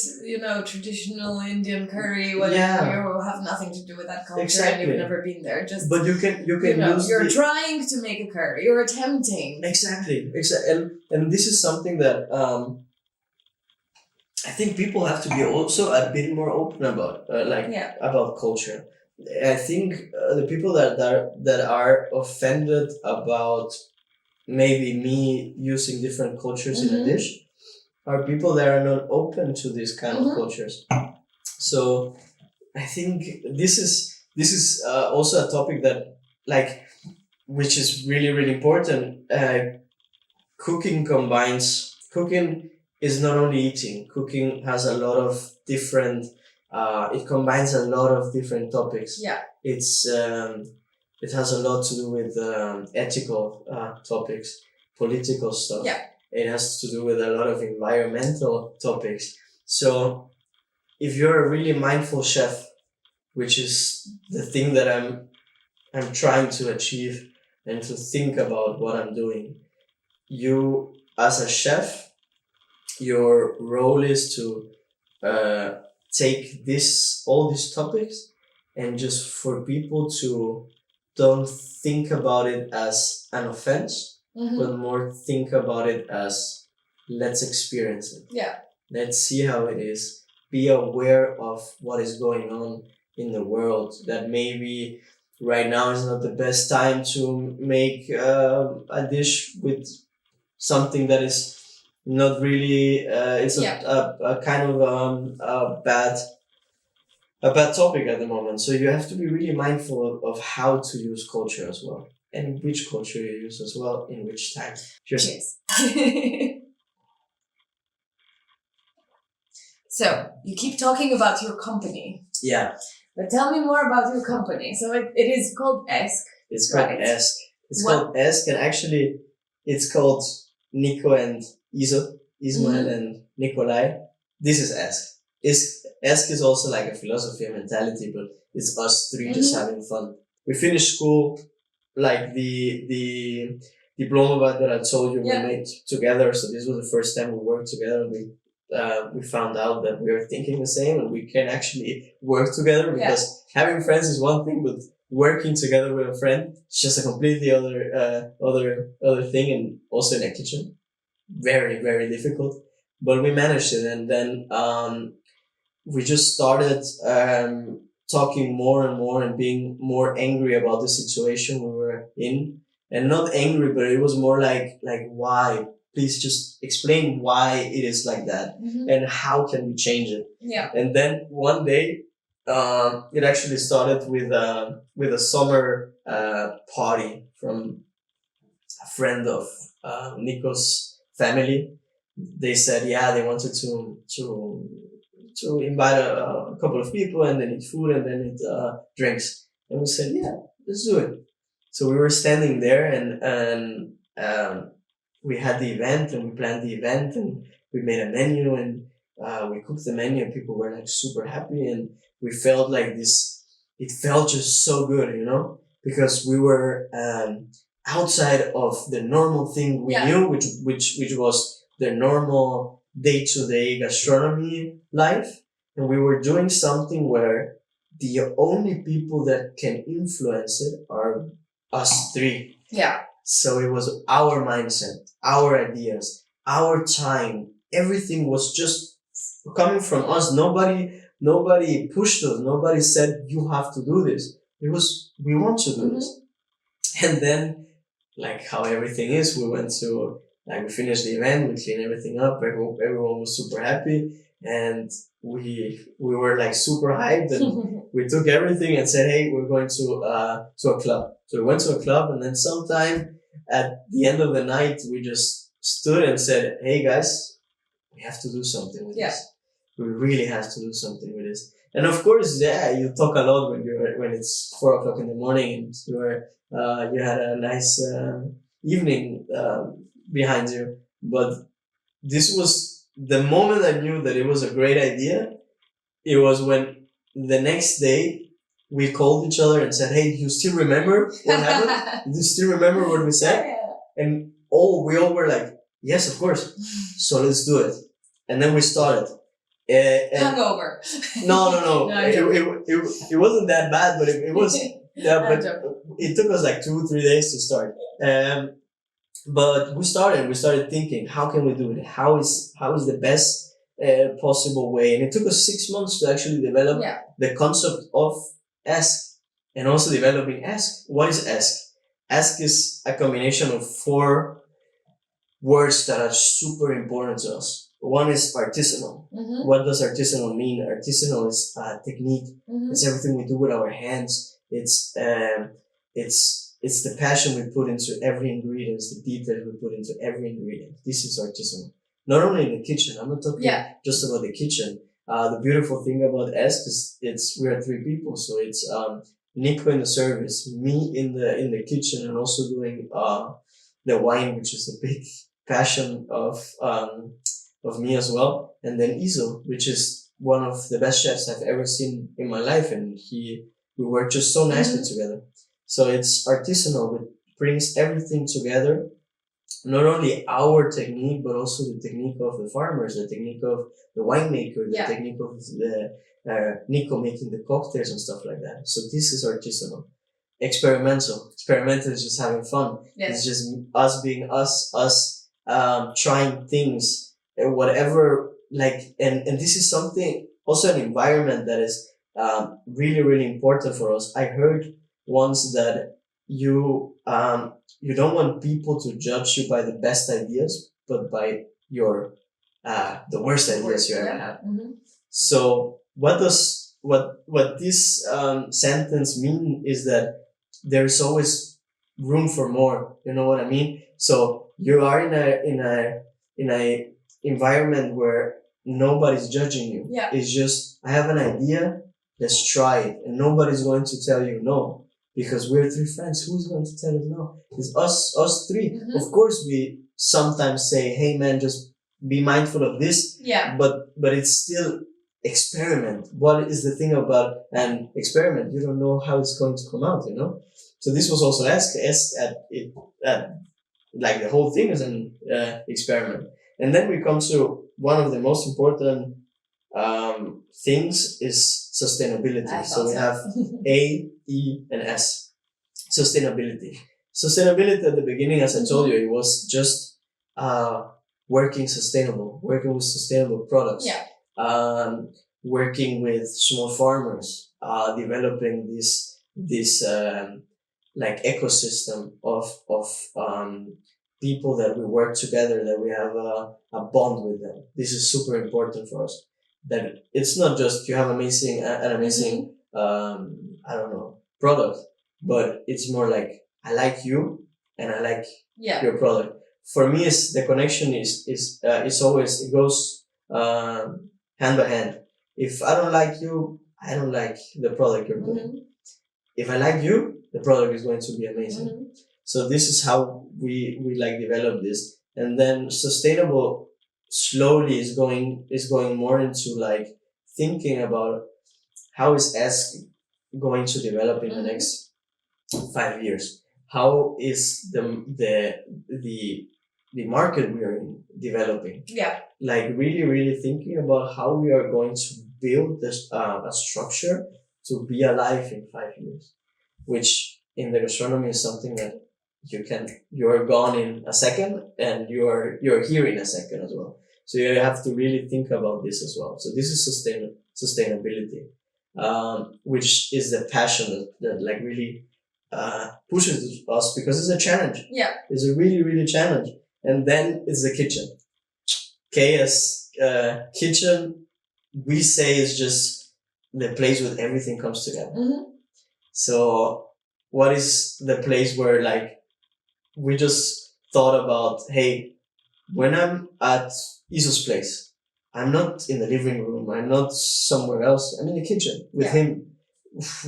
traditional Indian curry when you have nothing to do with that culture and you've never been there. But you can use you're trying to make a curry. You're attempting. Exactly. And this is something that I think people have to be also a bit more open about, about culture. I think the people that are offended about maybe me using different cultures in a dish are people that are not open to this kind of cultures. So I think this is also a topic that, like, which is really, really important. Cooking is not only eating. Cooking has a lot of different, it combines a lot of different topics. Yeah. It has a lot to do with ethical topics, political stuff. Yeah. It has to do with a lot of environmental topics. So if you're a really mindful chef, which is the thing that I'm trying to achieve and to think about what I'm doing, you as a chef, your role is to take all these topics and just for people to don't think about it as an offense, but more think about it as let's experience it. Yeah. Let's see how it is. Be aware of what is going on in the world. That maybe right now is not the best time to make a dish with something that is not really. It's a kind of a bad topic at the moment. So you have to be really mindful of how to use culture as well, and which culture you use as well, in which time. Cheers. So you keep talking about your company. Yeah. But tell me more about your company. So it is called Esk. It's called Esk. It's called Esk, and actually it's called Nico and Ismail and Nikolai. This is Esk. Esk is also like a philosophy and mentality, but it's us three just having fun. We finished school, like the diploma that I told you we made together. So this was the first time we worked together. We found out that we are thinking the same and we can actually work together, because having friends is one thing, but working together with a friend is just a completely other thing, and also in a kitchen. Very, very difficult. But we managed it, and then we just started talking more and more and being more angry about the situation we were in. And not angry, but it was more like why? Please just explain why it is like that and how can we change it. Yeah. And then one day, it actually started with a summer party from a friend of Nico's family. They said, they wanted to invite a couple of people, and then eat food, and then eat drinks. And we said, let's do it. So we were standing there, and we had the event, and we planned the event, and we made a menu, and we cooked the menu, and people were like super happy, and we felt like this. It felt just so good, because we were outside of the normal thing we knew, which was the normal day-to-day gastronomy life, and we were doing something where the only people that can influence it are us three. Yeah. So it was our mindset, our ideas, our time. Everything was just coming from us. Nobody pushed us. Nobody said, you have to do this. It was, we want to do this. And then, like how everything is, we went to, we finished the event, we cleaned everything up, everyone was super happy, and we were like super hyped, and we took everything and said, hey, we're going to a club. So we went to a club, and then sometime at the end of the night, we just stood and said, hey guys, we have to do something with this. We really have to do something with this. And of course, you talk a lot when it's 4:00 in the morning, and you had a nice evening behind you. But this was the moment I knew that it was a great idea. It was when the next day we called each other and said, hey, do you still remember what happened? Do you still remember what we said? And we all were like, yes, of course. So let's do it. And then we started. Hungover. No. It wasn't that bad, but it was. But it took us like 2-3 days to start. But we started thinking, how can we do it? How is the best possible way? And it took us 6 months to actually develop the concept of Ask, and also developing Ask. What is Ask? Ask is a combination of 4 words that are super important to us. One is artisanal. What does artisanal mean? Artisanal is technique. It's everything we do with our hands. It's it's the passion we put into every ingredient, it's the detail we put into every ingredient. This is artisanal. Not only in the kitchen. I'm not talking just about the kitchen. The beautiful thing about Esk is we are 3 people, so it's Nico in the service, me in the kitchen, and also doing the wine, which is a big passion of me as well, and then Iso, which is one of the best chefs I've ever seen in my life, and we work just so nicely together. So it's artisanal, it brings everything together. Not only our technique, but also the technique of the farmers, the technique of the winemaker, the technique of the Nico making the cocktails and stuff like that. So this is artisanal. Experimental. Experimental is just having fun. Yes. It's just us being us trying things, whatever, like, and this is something, also an environment that is really, really important for us. I heard once that you don't want people to judge you by the best ideas, but by your the worst ideas you ever had. Mm-hmm. So what this sentence mean is that there's always room for more. You know what I mean? So you are in a environment where nobody's judging you. Yeah. It's just, I have an idea, let's try it, and nobody's going to tell you no. Because we're 3 friends, who's going to tell us no? It's us 3. Mm-hmm. Of course, we sometimes say, "Hey, man, just be mindful of this." Yeah. But it's still experiment. What is the thing about an experiment? You don't know how it's going to come out, you know. So this was also asked at it, like the whole thing is an experiment. And then we come to one of the most important things is sustainability. So we have A, E, and S. Sustainability. Sustainability at the beginning, as I told you, it was just working with sustainable products. Yeah. Working with small farmers, developing this like ecosystem of people that we work together, that we have a bond with them. This is super important for us. That it's not just you have an amazing I don't know, product, but it's more like I like you and I like your product. For me, is the connection is always, it goes hand by hand. If I don't like you, I don't like the product you're doing. Mm-hmm. If I like you, the product is going to be amazing. Mm-hmm. So this is how we like develop this, and then sustainable slowly is going more into like thinking about how is Esk going to develop in the next 5 years. How is the market we are in developing? Yeah. Like really, really thinking about how we are going to build this a structure to be alive in 5 years, which in the gastronomy is something that you're gone in a second, and you're here in a second as well. So you have to really think about this as well. So this is sustainability, which is the passion that like really pushes us, because it's a challenge. Yeah. It's a really, really challenge. And then it's the kitchen. KS kitchen, we say, is just the place where everything comes together. Mm-hmm. So what is the place where like we just thought about, hey, when I'm at Iso's place, I'm not in the living room, I'm not somewhere else, I'm in the kitchen with him,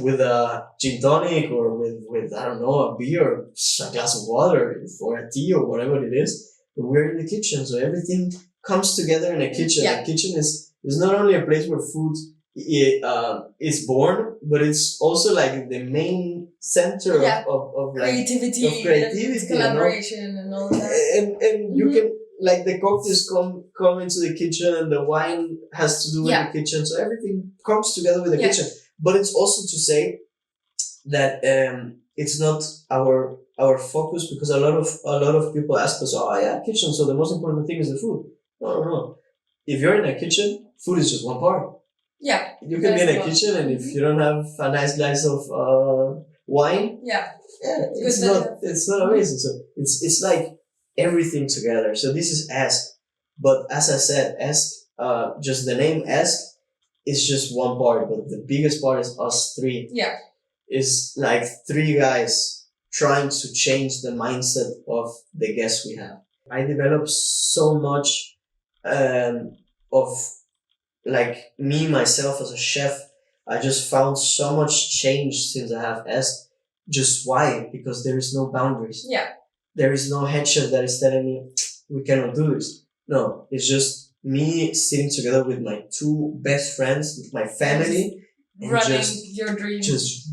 with a gin tonic, or with I don't know, a beer, or a glass of water, or a tea, or whatever it is. But we're in the kitchen, so everything comes together in a kitchen. Yeah. The kitchen is not only a place where food is born, but it's also like the main center of creativity, and collaboration, you know? And all that. And you can, like, the cocktails come into the kitchen, and the wine has to do with the kitchen, so everything comes together with the kitchen. But it's also to say that it's not our focus, because a lot of people ask us, "Oh yeah, kitchen. So the most important thing is the food." No. If you're in a kitchen, food is just one part. Yeah. You can be in a kitchen, and if you don't have a nice glass of wine, it's not amazing. So it's like everything together. So this is Esk, but as I said, Esk, just the name Esk is just one part, but the biggest part is us 3. Yeah. It's like 3 guys trying to change the mindset of the guests we have. I developed so much of like me myself as a chef. I just found so much change since I have asked. Just why? Because there is no boundaries. Yeah. There is no head chef that is telling me we cannot do this. No, it's just me sitting together with my two best friends, with my family, and running your dream. Just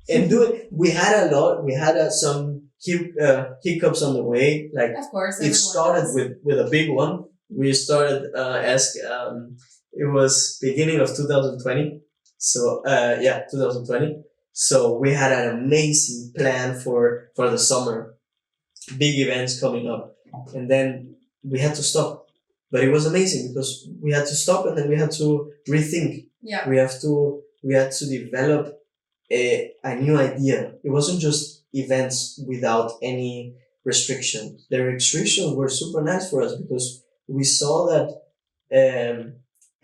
and do it. We had some hiccups on the way. Like, of course, it started with a big one. We started it was beginning of 2020. So 2020. So we had an amazing plan for the summer, big events coming up, and then we had to stop. But it was amazing because we had to stop and then we had to rethink. Yeah. We had to develop a new idea. It wasn't just events without any restrictions. The restrictions were super nice for us because we saw that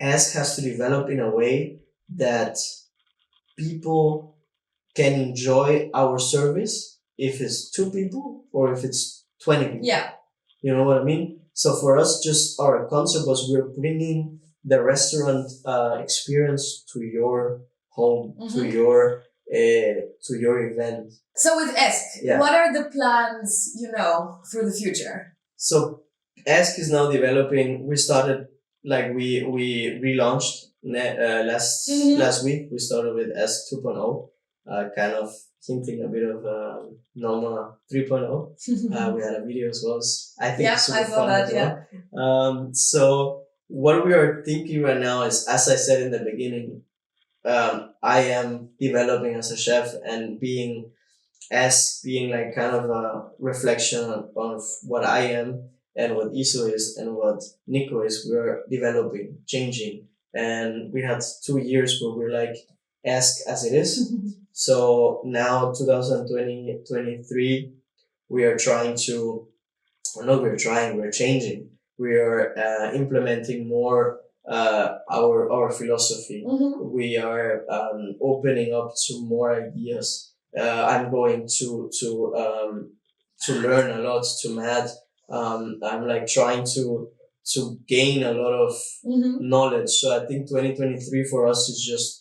Ask has to develop in a way that people can enjoy our service if it's 2 people or if it's 20 people. Yeah. You know what I mean? So for us, just our concept was we're bringing the restaurant experience to your home, to your event. So with Ask, what are the plans, for the future? So Ask is now developing. We started, like we relaunched last week. We started with Ask 2.0, kind of hinting a bit of Norma 3.0. We had a video as well. I think it's super fun as well. So what we are thinking right now is, as I said in the beginning, I am developing as a chef and being like kind of a reflection of what I am and what Iso is and what Nico is. We're developing, changing, and we had 2 years where we're like Ask as it is. So now 2023, we're changing. We are implementing more our philosophy. We are opening up to more ideas. I'm going to learn a lot, to Matt. I'm like trying to gain a lot of knowledge. So I think 2023 for us is just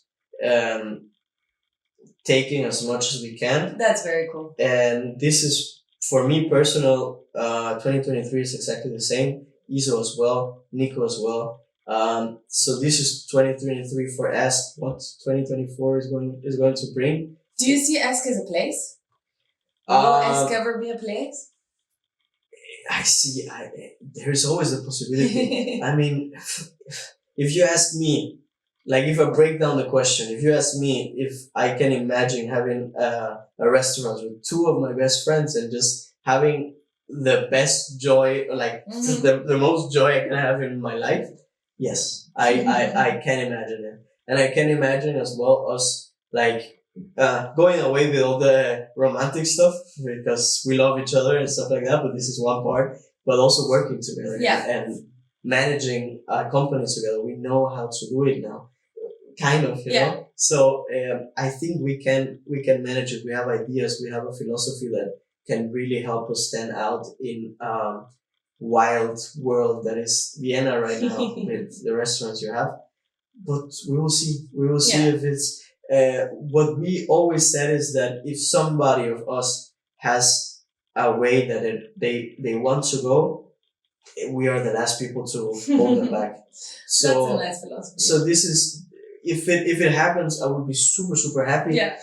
taking as much as we can. That's very cool. And this is, for me personal, 2023 is exactly the same. Iso as well, Nico as well. So this is 2023 for Ask. What 2024 is going to bring. Do you see Ask as a place? Will Ask ever be a place? I see. There's always a possibility. I mean, if you ask me, like if I break down the question, if you ask me if I can imagine having a restaurant with 2 of my best friends and just having the best joy, like the most joy I can have in my life, yes, I can imagine it. And I can imagine as well us like going away with all the romantic stuff because we love each other and stuff like that, but this is one part, but also working together and managing a company together. We know how to do it now, kind of, you know. So I think we can manage it. We have ideas. We have a philosophy that can really help us stand out in wild world that is Vienna right now with the restaurants you have. But we will see. We will see if it's. What we always said is that if somebody of us has a way that they want to go, we are the last people to hold them back. So that's a nice philosophy. So this is, if it happens, I would be super, super happy. Yeah.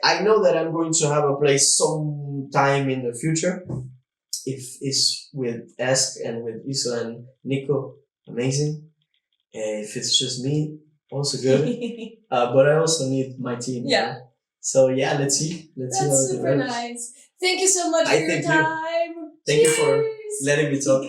I know that I'm going to have a place sometime in the future. If it's with Ask and with Iso and Nico, amazing. If it's just me, also good. But I also need my team. Yeah. You know? So let's see. Let's see how That's super nice. Thank you so much for your time. Thank you for letting me talk.